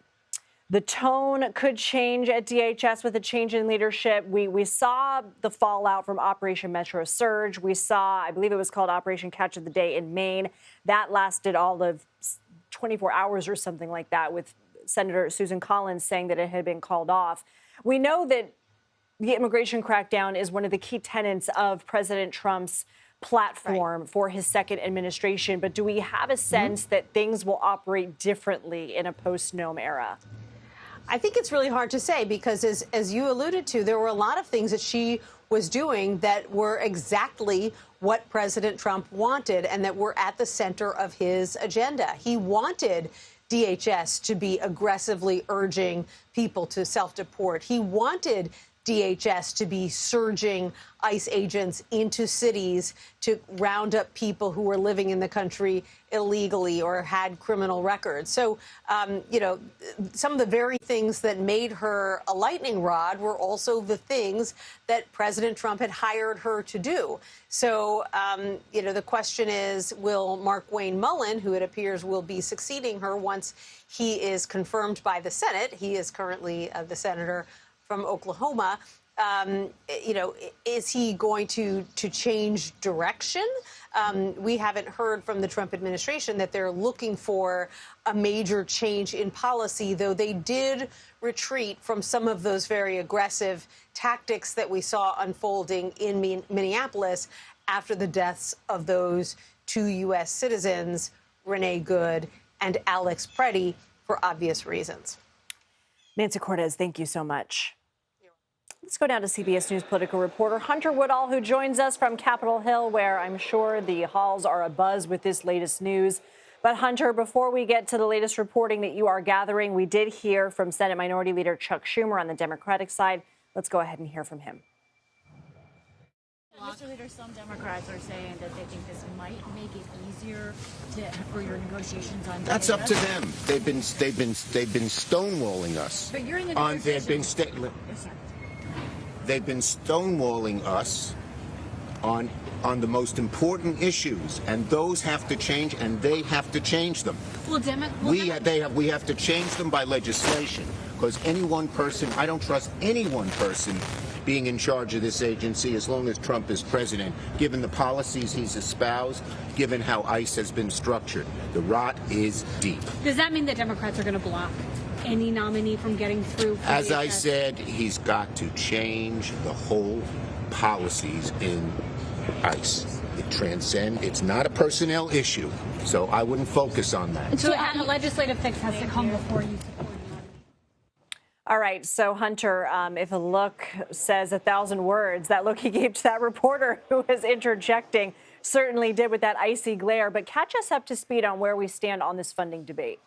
tone could change at DHS with a change in leadership? We saw the fallout from Operation Metro Surge. We saw, I believe it was called Operation Catch of the Day in Maine. That lasted all of 24 hours or something like that, with Senator Susan Collins saying that it had been called off. We know that the immigration crackdown is one of the key tenets of President Trump's platform for his second administration. But do we have a sense that things will operate differently in a post-Noem era? I think it's really hard to say because, as you alluded to, there were a lot of things that she was doing that were exactly what President Trump wanted and that were at the center of his agenda. He wanted DHS to be aggressively urging people to self-deport. He wanted DHS to be surging ICE agents into cities to round up people who were living in the country illegally or had criminal records. So, some of the very things that made her a lightning rod were also the things that President Trump had hired her to do. So, the question is, will Markwayne Mullin, who it appears will be succeeding her once he is confirmed by the Senate, he is currently the senator from Oklahoma, Is he going to change direction? We haven't heard from the Trump administration that they're looking for a major change in policy, though they did retreat from some of those very aggressive tactics that we saw unfolding in Minneapolis after the deaths of those two U.S. citizens, Renee Good and Alex Preddy, for obvious reasons. Nancy Cortez, thank you so much. Let's go down to CBS News political reporter Hunter Woodall, who joins us from Capitol Hill, where I'm sure the halls are abuzz with this latest news. But Hunter, before we get to the latest reporting that you are gathering, we did hear from Senate Minority Leader Chuck Schumer on the Democratic side. Let's go ahead and hear from him. Mr. Leader, some Democrats are saying that they think this might make it easier for your negotiations on. That's up to them. They've been stonewalling us. But you're in the negotiations. They've been stonewalling us on the most important issues, and those have to change, and they have to change them. We have to change them by legislation, because any one person, I don't trust any one person being in charge of this agency as long as Trump is president, given the policies he's espoused, given how ICE has been structured. The rot is deep. Does that mean that Democrats are going to block any nominee from getting through? As I said, he's got to change the whole policies in ICE. It's not a personnel issue, so I wouldn't focus on that. So a legislative fix has to come before you support. All right, so Hunter, if a look says 1,000 words, that look he gave to that reporter who was interjecting certainly did with that icy glare. But catch us up to speed on where we stand on this funding debate.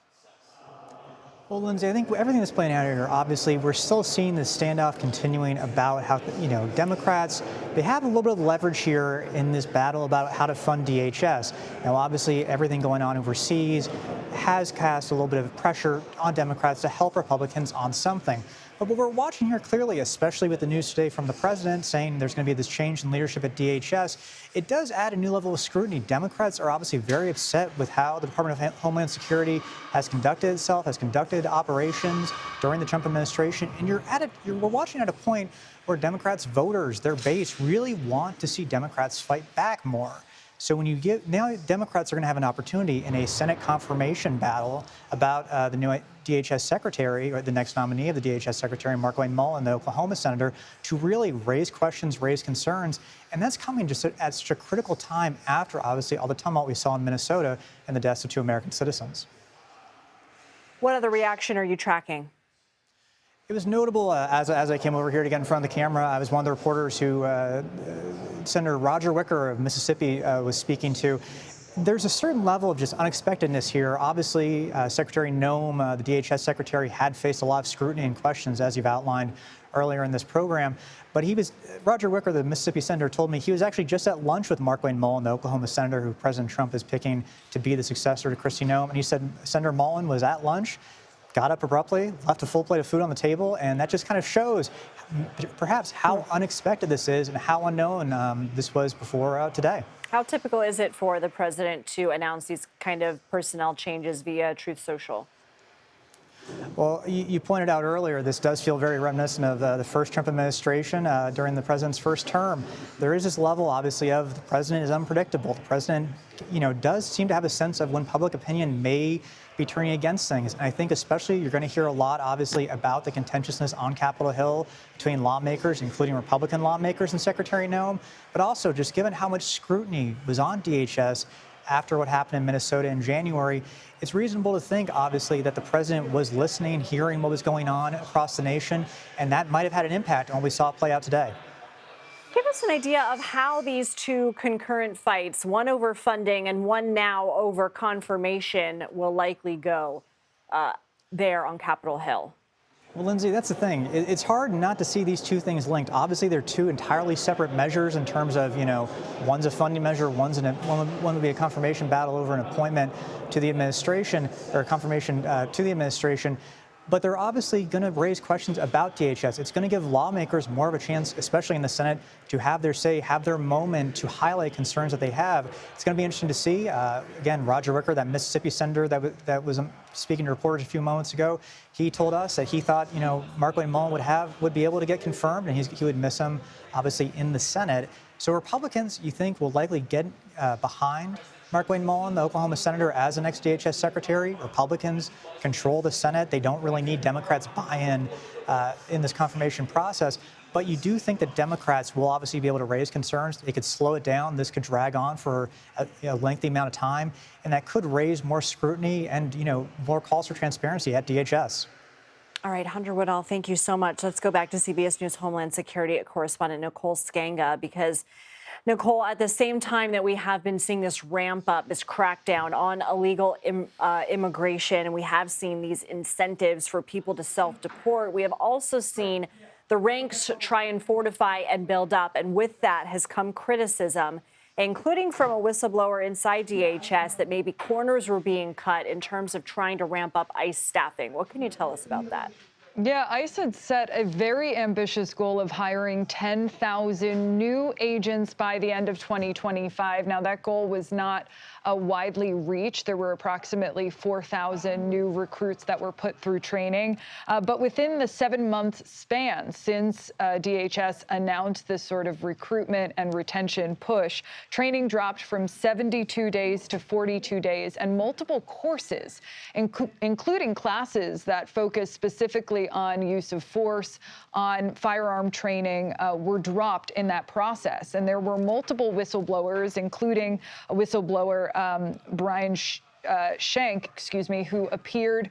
Well, Lindsay, I think everything that's playing out here, obviously, we're still seeing this standoff continuing about how, Democrats, they have a little bit of leverage here in this battle about how to fund DHS. Now, obviously, everything going on overseas has cast a little bit of pressure on Democrats to help Republicans on something. But what we're watching here clearly, especially with the news today from the president saying there's going to be this change in leadership at DHS, it does add a new level of scrutiny. Democrats are obviously very upset with how the Department of Homeland Security has conducted itself, has conducted operations during the Trump administration. And we're watching at a point where Democrats, voters, their base really want to see Democrats fight back more. So now Democrats are going to have an opportunity in a Senate confirmation battle about the new DHS secretary, or the next nominee of the DHS secretary, Markwayne Mullin, the Oklahoma senator, to really raise questions, raise concerns. And that's coming just at such a critical time after, obviously, all the tumult we saw in Minnesota and the deaths of 2 American citizens. What other reaction are you tracking? It was notable as I came over here to get in front of the camera. I was one of the reporters who Senator Roger Wicker of Mississippi was speaking to. There's a certain level of just unexpectedness here. Obviously, Secretary Noem, the DHS secretary, had faced a lot of scrutiny and questions, as you've outlined earlier in this program. But Roger Wicker, the Mississippi senator, told me he was actually just at lunch with Markwayne Mullin, the Oklahoma senator who President Trump is picking to be the successor to Kristi Noem. And he said Senator Mullin was at lunch, got up abruptly, left a full plate of food on the table, and that just kind of shows perhaps how unexpected this is and how unknown this was before today. How typical is it for the president to announce these kind of personnel changes via Truth Social? Well, you pointed out earlier, this does feel very reminiscent of the first Trump administration during the president's first term. There is this level, obviously, of the president is unpredictable. The president, does seem to have a sense of when public opinion may be turning against things. And I think especially you're going to hear a lot, obviously, about the contentiousness on Capitol Hill between lawmakers, including Republican lawmakers and Secretary Noem, but also just given how much scrutiny was on DHS after what happened in Minnesota in January, it's reasonable to think, obviously, that the president was listening, hearing what was going on across the nation, and that might have had an impact on what we saw play out today. Give us an idea of how these two concurrent fights, one over funding and one now over confirmation, will likely go there on Capitol Hill. Well, Lindsay, that's the thing. It's hard not to see these two things linked. Obviously, they're two entirely separate measures in terms of, one's a funding measure, one would be a confirmation battle over an appointment to the administration, or a confirmation to the administration. but they're obviously going to raise questions about DHS. It's going to give lawmakers more of a chance, especially in the Senate, to have their say, have their moment to highlight concerns that they have. It's going to be interesting to see. Again, Roger Wicker, that Mississippi senator that was speaking to reporters a few moments ago, he told us that he thought, Markwayne Mullin would be able to get confirmed, and he would miss him, obviously, in the Senate. So Republicans, you think, will likely get behind Markwayne Mullin, the Oklahoma senator, as the next DHS secretary? Republicans control the Senate. They don't really need Democrats' buy-in in this confirmation process. But you do think that Democrats will obviously be able to raise concerns. They could slow it down. This could drag on for a lengthy amount of time, and that could raise more scrutiny and, more calls for transparency at DHS. All right, Hunter Woodall, thank you so much. Let's go back to CBS News Homeland Security correspondent Nicole Skanga, because Nicole, at the same time that we have been seeing this ramp up, this crackdown on illegal immigration, and we have seen these incentives for people to self-deport, we have also seen the ranks try and fortify and build up. And with that has come criticism, including from a whistleblower inside DHS, that maybe corners were being cut in terms of trying to ramp up ICE staffing. What can you tell us about that? Yeah, ICE had set a very ambitious goal of hiring 10,000 new agents by the end of 2025. Now, that goal was not widely reached. There were approximately 4,000 new recruits that were put through training. But within the 7-month span since DHS announced this sort of recruitment and retention push, training dropped from 72 days to 42 days, and multiple courses, including classes that focus specifically on use of force, on firearm training, were dropped in that process. And there were multiple whistleblowers, including a whistleblower, Brian Shank, who appeared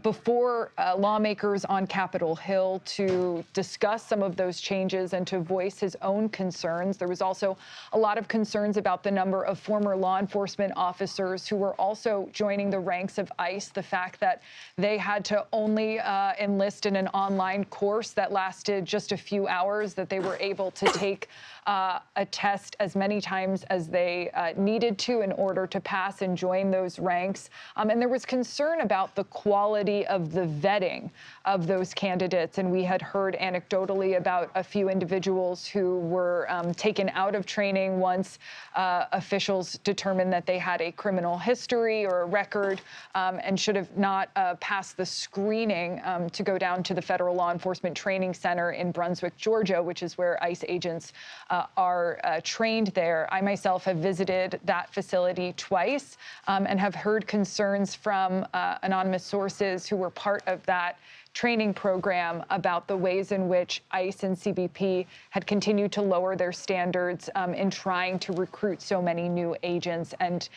before lawmakers on Capitol Hill to discuss some of those changes and to voice his own concerns. There was also a lot of concerns about the number of former law enforcement officers who were also joining the ranks of ICE, the fact that they had to only enlist in an online course that lasted just a few hours, that they were able to take a test as many times as they needed to in order to pass and join those ranks. And there was concern about the quality of the vetting of those candidates. And we had heard anecdotally about a few individuals who were taken out of training once officials determined that they had a criminal history or a record and should have not passed the screening to go down to the Federal Law Enforcement Training Center in Brunswick, Georgia, which is where ICE agents are trained there. I myself have visited that facility twice and have heard concerns from anonymous sources who were part of that training program about the ways in which ICE and CBP had continued to lower their standards in trying to recruit so many new agents and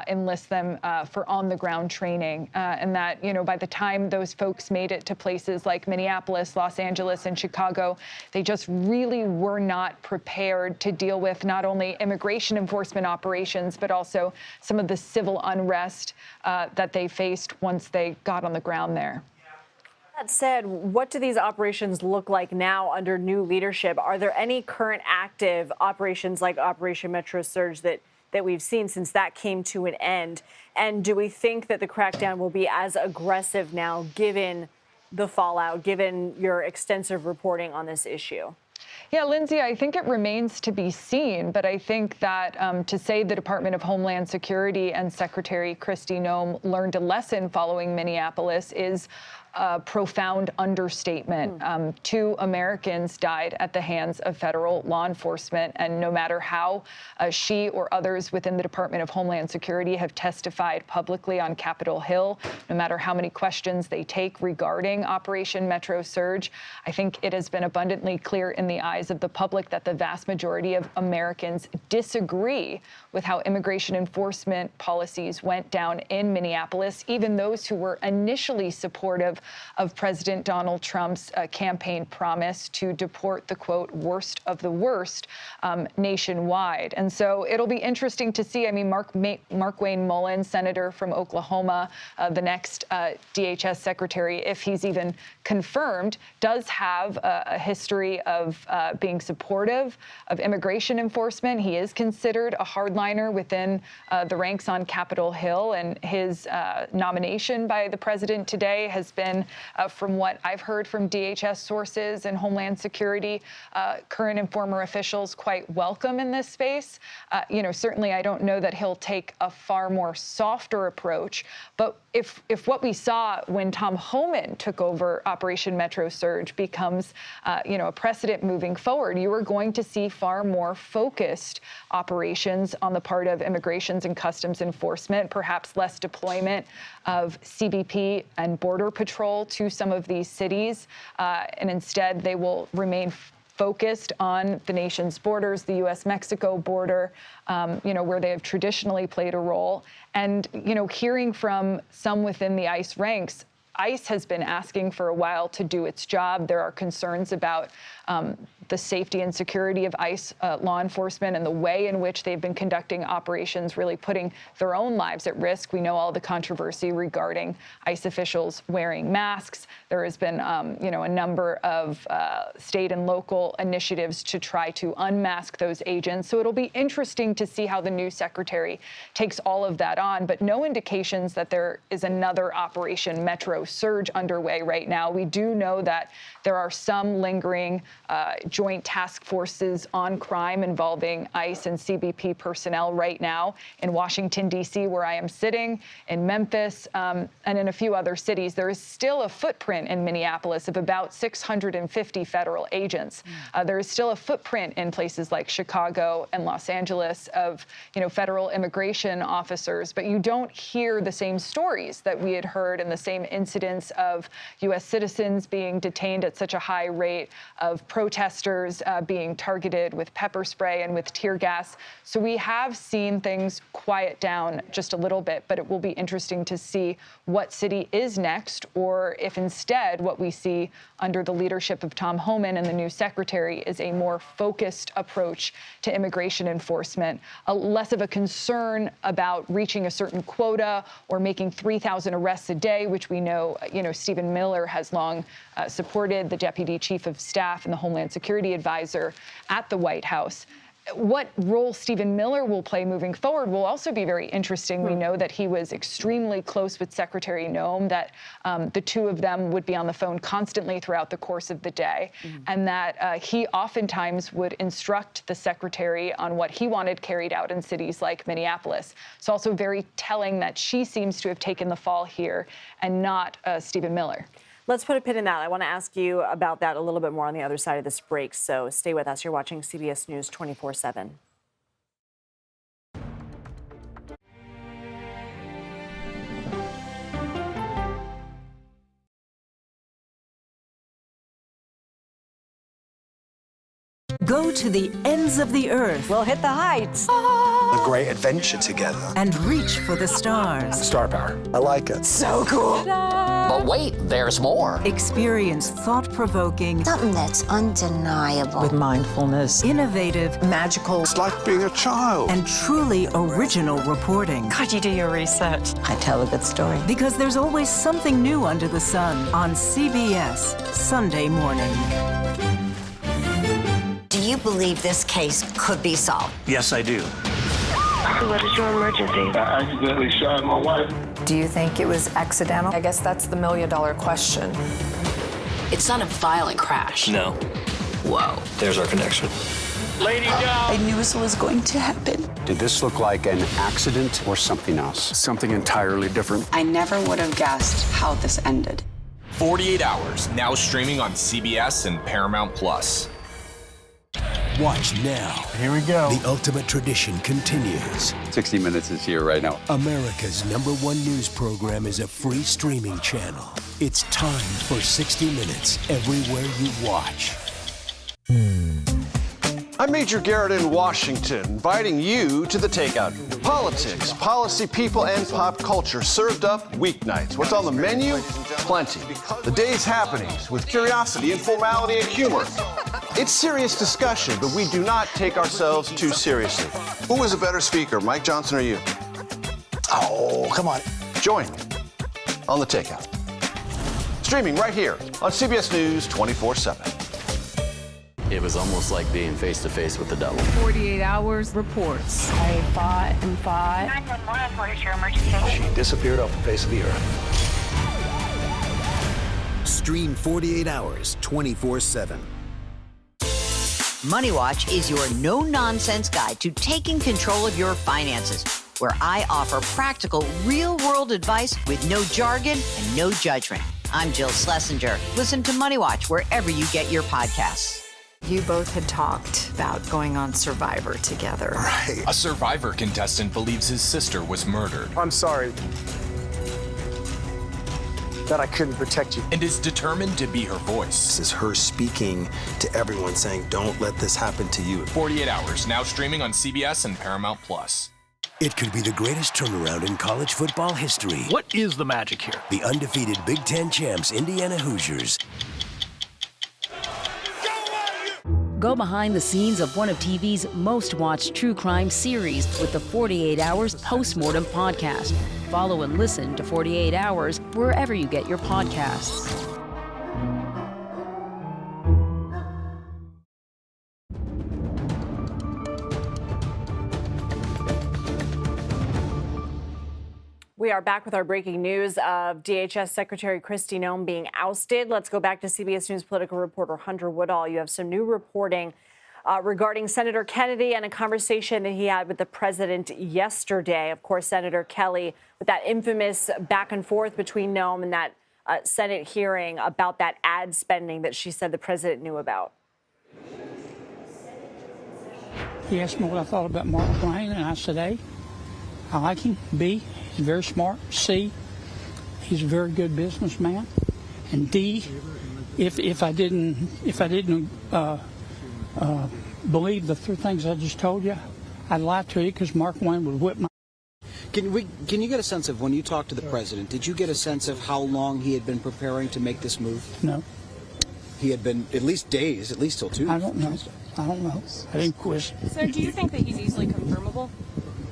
enlist them for on-the-ground training. And that, by the time those folks made it to places like Minneapolis, Los Angeles, and Chicago, they just really were not prepared to deal with not only immigration enforcement operations, but also some of the civil unrest that they faced once they got on the ground there. That said, what do these operations look like now under new leadership? Are there any current active operations like Operation Metro Surge that we've seen since that came to an end? And do we think that the crackdown will be as aggressive now, given the fallout, given your extensive reporting on this issue? Yeah, Lindsay, I think it remains to be seen, but I think that to say the Department of Homeland Security and Secretary Kristi Noem learned a lesson following Minneapolis is a profound understatement. 2 Americans died at the hands of federal law enforcement, and no matter how she or others within the Department of Homeland Security have testified publicly on Capitol Hill, no matter how many questions they take regarding Operation Metro Surge, I think it has been abundantly clear in the eyes of the public that the vast majority of Americans disagree with how immigration enforcement policies went down in Minneapolis, even those who were initially supportive of President Donald Trump's campaign promise to deport the, quote, worst of the worst nationwide. And so it'll be interesting to see. I mean, Markwayne Mullin, senator from Oklahoma, the next DHS secretary, if he's even confirmed, does have a history of being supportive of immigration enforcement. He is considered a hardliner within the ranks on Capitol Hill, and his nomination by the president today has been been, from what I've heard from DHS sources and Homeland Security, current and former officials, quite welcome in this space. Certainly I don't know that he'll take a far more softer approach, but if what we saw when Tom Homan took over Operation Metro Surge becomes, a precedent moving forward, you are going to see far more focused operations on the part of Immigrations and Customs Enforcement, perhaps less deployment of CBP and Border Patrol to some of these cities, and instead they will remain focused on the nation's borders, the U.S.-Mexico border, where they have traditionally played a role. And, hearing from some within the ICE ranks, ICE has been asking for a while to do its job. There are concerns about the safety and security of ICE law enforcement and the way in which they've been conducting operations, really putting their own lives at risk. We know all the controversy regarding ICE officials wearing masks. There has been, a number of state and local initiatives to try to unmask those agents. So it'll be interesting to see how the new secretary takes all of that on, but no indications that there is another Operation Metro Surge underway right now. We do know that there are some lingering joint task forces on crime involving ICE and CBP personnel right now in Washington, D.C., where I am sitting, in Memphis, and in a few other cities. There is still a footprint in Minneapolis of about 650 federal agents. There is still a footprint in places like Chicago and Los Angeles of, federal immigration officers, but you don't hear the same stories that we had heard and the same incidents of U.S. citizens being detained at such a high rate, of protesters being targeted with pepper spray and with tear gas. So we have seen things quiet down just a little bit, but it will be interesting to see what city is next, or if instead what we see under the leadership of Tom Homan and the new secretary is a more focused approach to immigration enforcement, less of a concern about reaching a certain quota or making 3,000 arrests a day, which we know, Stephen Miller has long supported, the deputy chief of staff and the Homeland Security advisor at the White House. What role Stephen Miller will play moving forward will also be very interesting. We know that he was extremely close with Secretary Noem, that the two of them would be on the phone constantly throughout the course of the day, and that he oftentimes would instruct the secretary on what he wanted carried out in cities like Minneapolis. It's also very telling that she seems to have taken the fall here and not Stephen Miller. Let's put a pin in that. I want to ask you about that a little bit more on the other side of this break, so stay with us. You're watching CBS News 24/7. Go to the ends of the earth. We'll hit the heights. A great adventure together. And reach for the stars. Star power. I like it. So cool. But wait, there's more. Experience thought-provoking. Something that's undeniable. With mindfulness. Innovative. Magical. It's like being a child. And truly original reporting. God, you do your research. I tell a good story. Because there's always something new under the sun on CBS Sunday morning. Do you believe this case could be solved? Yes, I do. What is your emergency? I accidentally shot my wife. Do you think it was accidental? I guess that's the million-dollar question. It's not a violent crash. No. Whoa. There's our connection. Lady down. I knew this was going to happen. Did this look like an accident or something else? Something entirely different. I never would have guessed how this ended. 48 Hours, now streaming on CBS and Paramount Plus. Watch now. Here we go. The ultimate tradition continues. 60 Minutes is here right now. America's #1 news program is a free streaming channel. It's time for 60 Minutes everywhere you watch. I'm Major Garrett in Washington, inviting you to the Takeout. Politics, policy, people, and pop culture served up weeknights. What's on the menu? Plenty. The day's happenings with curiosity and formality and humor. It's serious discussion, but we do not take ourselves too seriously. Who was a better speaker, Mike Johnson or you? Oh, come on. Join me on the Takeout. Streaming right here on CBS News 24/7. It was almost like being face-to-face with the devil. 48 Hours reports. I fought and fought. 911, what is your emergency? She disappeared off the face of the earth. Stream 48 hours, 24/7. Money Watch is your no-nonsense guide to taking control of your finances, where I offer practical, real-world advice with no jargon and no judgment. I'm Jill Schlesinger. Listen to Money Watch wherever you get your podcasts. You both had talked about going on Survivor together. Right. A Survivor contestant believes his sister was murdered. I'm sorry that I couldn't protect you. And is determined to be her voice. This is her speaking to everyone saying, don't let this happen to you. 48 hours, now streaming on CBS and Paramount Plus. It could be the greatest turnaround in college football history. What is the magic here? The undefeated Big Ten champs, Indiana Hoosiers. Go behind the scenes of one of TV's most watched true crime series with the 48 Hours Postmortem podcast. Follow and listen to 48 Hours wherever you get your podcasts. We are back with our breaking news of DHS Secretary Kristi Noem being ousted. Let's go back to CBS News political reporter Hunter Woodall. You have some new reporting regarding Senator Kennedy and a conversation that he had with the president yesterday. Of course, Senator Kelly, with that infamous back and forth between Noem and that Senate hearing about that ad spending that she said the president knew about. He asked me what I thought about Markwayne, and I said, A, I like him. B, he's very smart. C, he's a very good businessman. And D, if I didn't believe the three things I just told you, I'd lie to you because Markwayne would whip my. Can you get a sense of, when you talked to the president, did you get a sense of how long he had been preparing to make this move? No. He had been at least days, at least till Tuesday. I don't know. I didn't quiz. So do you think that he's easily confirmable?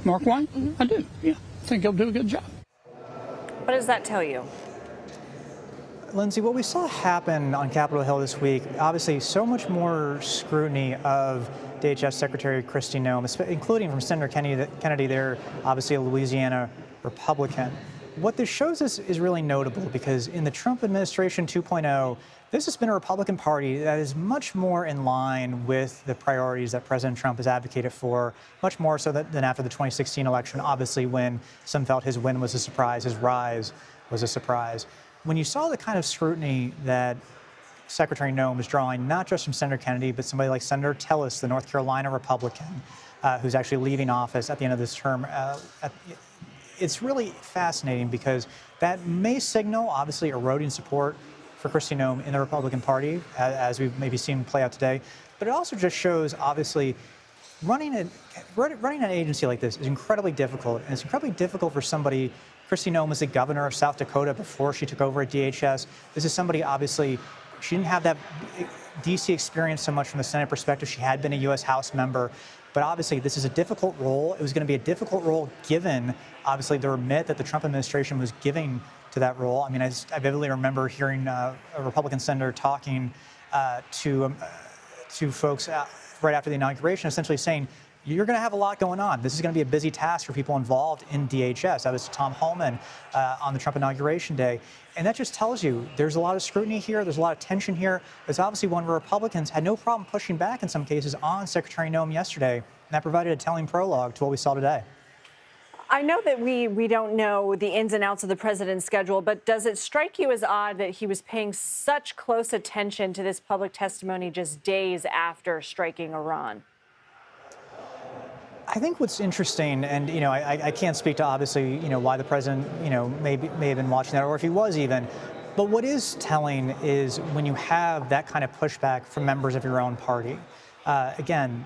Markwayne? Mm-hmm. I do, yeah. I think he'll do a good job. What does that tell you? Lindsay, what we saw happen on Capitol Hill this week, obviously so much more scrutiny of DHS Secretary Kristi Noem, including from Senator Kennedy there, obviously a Louisiana Republican. What this shows us is really notable because in the Trump administration 2.0, this has been a Republican Party that is much more in line with the priorities that President Trump has advocated for, much more so than after the 2016 election, obviously when some felt his win was a surprise, his rise was a surprise. When you saw the kind of scrutiny that Secretary Noem is drawing, not just from Senator Kennedy, but somebody like Senator Tillis, the North Carolina Republican, who's actually leaving office at the end of this term, it's really fascinating because that may signal, obviously, eroding support for Kristi Noem in the Republican Party, as we've maybe seen play out today. But it also just shows, obviously, running an agency like this is incredibly difficult. And it's incredibly difficult for somebody. Kristi Noem was the governor of South Dakota before she took over at DHS. This is somebody, obviously, she didn't have that D.C. experience so much from the Senate perspective. She had been a U.S. House member. But obviously, this is a difficult role. It was going to be a difficult role given, obviously, the remit that the Trump administration was giving to that role. I mean, I vividly remember hearing a Republican senator talking to folks right after the inauguration, essentially saying, you're going to have a lot going on. This is going to be a busy task for people involved in DHS. That was Tom Homeland on the Trump inauguration day. And that just tells you there's a lot of scrutiny here. There's a lot of tension here. There's obviously one where Republicans had no problem pushing back in some cases on Secretary Noem yesterday. And that provided a telling prologue to what we saw today. I know that we don't know the ins and outs of the president's schedule, but does it strike you as odd that he was paying such close attention to this public testimony just days after striking Iran? I think what's interesting, and I can't speak to obviously why the president may have been watching that, or if he was even, but what is telling is when you have that kind of pushback from members of your own party. Again,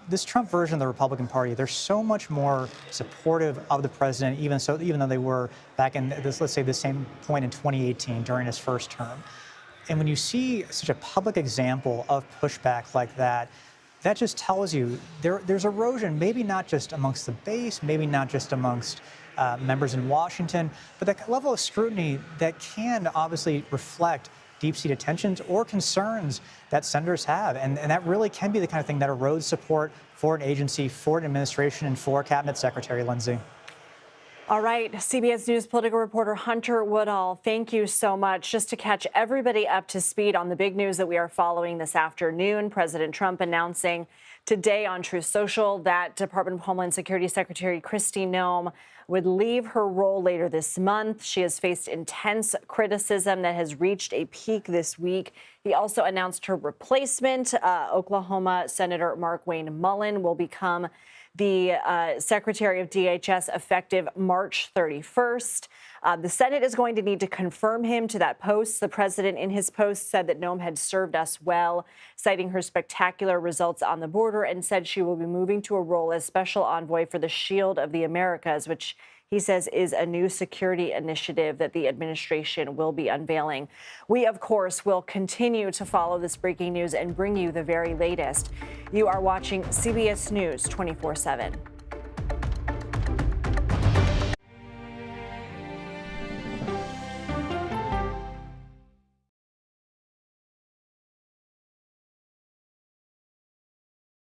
this Trump version of the Republican Party, they're so much more supportive of the president, even though they were back in this, let's say, the same point in 2018 during his first term. And when you see such a public example of pushback like that, that just tells you there's erosion, maybe not just amongst the base, maybe not just amongst members in Washington, but that level of scrutiny that can obviously reflect deep-seated tensions or concerns that senators have. And that really can be the kind of thing that erodes support for an agency, for an administration, and for a cabinet secretary, Lindsay. All right, CBS News political reporter Hunter Woodall, thank you so much. Just to catch everybody up to speed on the big news that we are following this afternoon, President Trump announcing today on Truth Social that Department of Homeland Security Secretary Kristi Noem would leave her role later this month. She has faced intense criticism that has reached a peak this week. He also announced her replacement, Oklahoma Senator Markwayne Mullin, will become the Secretary of DHS effective March 31st. The Senate is going to need to confirm him to that post. The president in his post said that Noem had served us well, citing her spectacular results on the border, and said she will be moving to a role as special envoy for the Shield of the Americas, which he says is a new security initiative that the administration will be unveiling. We, of course, will continue to follow this breaking news and bring you the very latest. You are watching CBS News 24/7.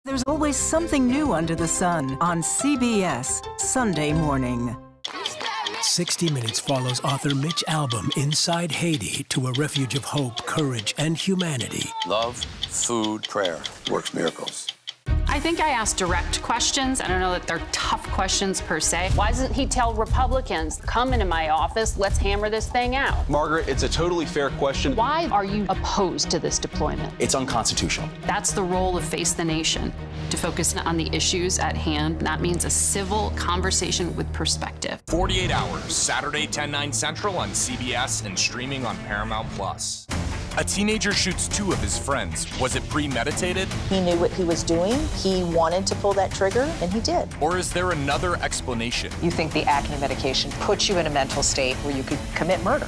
There's always something new under the sun on CBS Sunday morning. 60 Minutes follows author Mitch Albom inside Haiti to a refuge of hope, courage, and humanity. Love, food, prayer works miracles. I think I asked direct questions. I don't know that they're tough questions per se. Why doesn't he tell Republicans, come into my office, let's hammer this thing out? Margaret, it's a totally fair question. Why are you opposed to this deployment? It's unconstitutional. That's the role of Face the Nation, to focus on the issues at hand. That means a civil conversation with perspective. 48 Hours, Saturday 10/9 Central on CBS and streaming on Paramount+. A teenager shoots two of his friends. Was it premeditated? He knew what he was doing. He wanted to pull that trigger, and he did. Or is there another explanation? You think the acne medication puts you in a mental state where you could commit murder?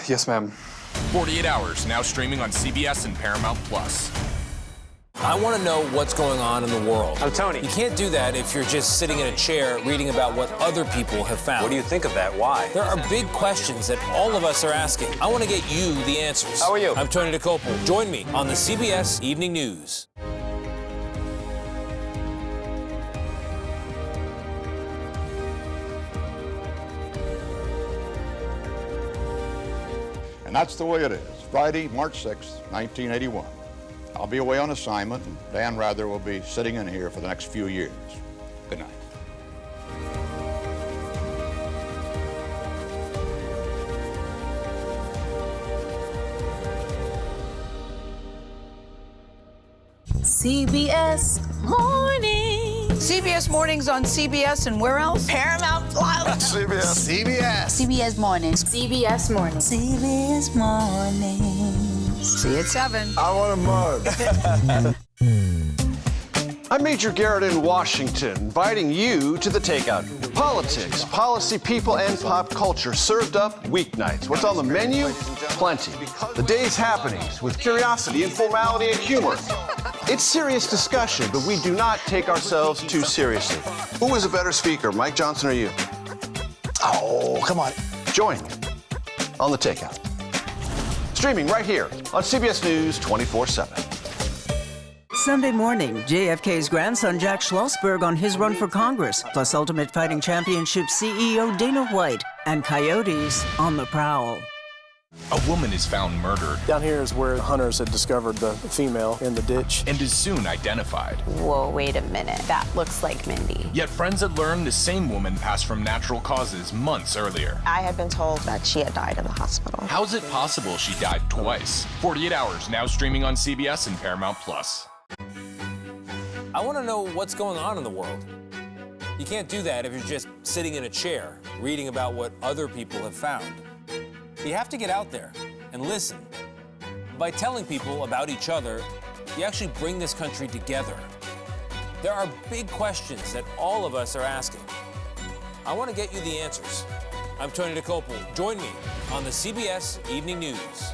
Yes, ma'am. 48 Hours, now streaming on CBS and Paramount+. I want to know what's going on in the world. I'm Tony. You can't do that if you're just sitting in a chair reading about what other people have found. What do you think of that? Why? There are big questions that all of us are asking. I want to get you the answers. How are you? I'm Tony DeCopel. Join me on the CBS Evening News. And that's the way it is. Friday, March 6th, 1981. I'll be away on assignment, and Dan Rather will be sitting in here for the next few years. Good night. CBS Morning. CBS Mornings on CBS and where else? Paramount Plus. CBS. CBS Mornings. CBS Mornings. CBS Mornings. See you at 7. I want a mug. I'm Major Garrett in Washington, inviting you to the Takeout. Politics, policy, people, and pop culture served up weeknights. What's on the menu? Plenty. The day's happenings with curiosity, informality, and humor. It's serious discussion, but we do not take ourselves too seriously. Who is a better speaker, Mike Johnson or you? Oh, come on. Join me on the Takeout. Streaming right here on CBS News 24/7. Sunday morning, JFK's grandson Jack Schlossberg on his run for Congress, plus Ultimate Fighting Championship CEO Dana White, and coyotes on the prowl. A woman is found murdered. Down here is where hunters had discovered the female in the ditch. And is soon identified. Whoa, wait a minute. That looks like Mindy. Yet friends had learned the same woman passed from natural causes months earlier. I had been told that she had died in the hospital. How is it possible she died twice? 48 Hours, now streaming on CBS and Paramount+. I want to know what's going on in the world. You can't do that if you're just sitting in a chair reading about what other people have found. You have to get out there and listen. By telling people about each other, you actually bring this country together. There are big questions that all of us are asking. I want to get you the answers. I'm Tony DeCopel. Join me on the CBS Evening News.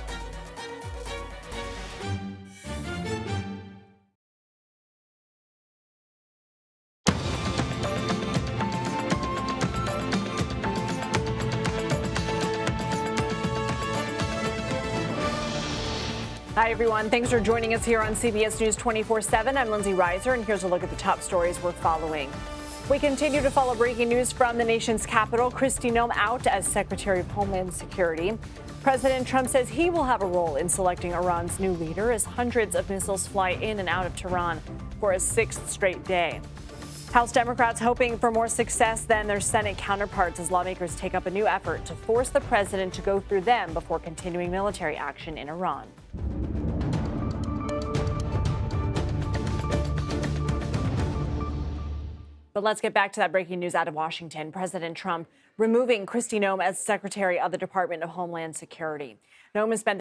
Hi, everyone. Thanks for joining us here on CBS News 24/7. I'm Lindsay Reiser, and here's a look at the top stories we're following. We continue to follow breaking news from the nation's capital. Kristi Noem out as Secretary of Homeland Security. President Trump says he will have a role in selecting Iran's new leader as hundreds of missiles fly in and out of Tehran for a sixth straight day. House Democrats hoping for more success than their Senate counterparts as lawmakers take up a new effort to force the president to go through them before continuing military action in Iran. But let's get back to that breaking news out of Washington. President Trump removing Kristi Noem as Secretary of the Department of Homeland Security. Noem has spent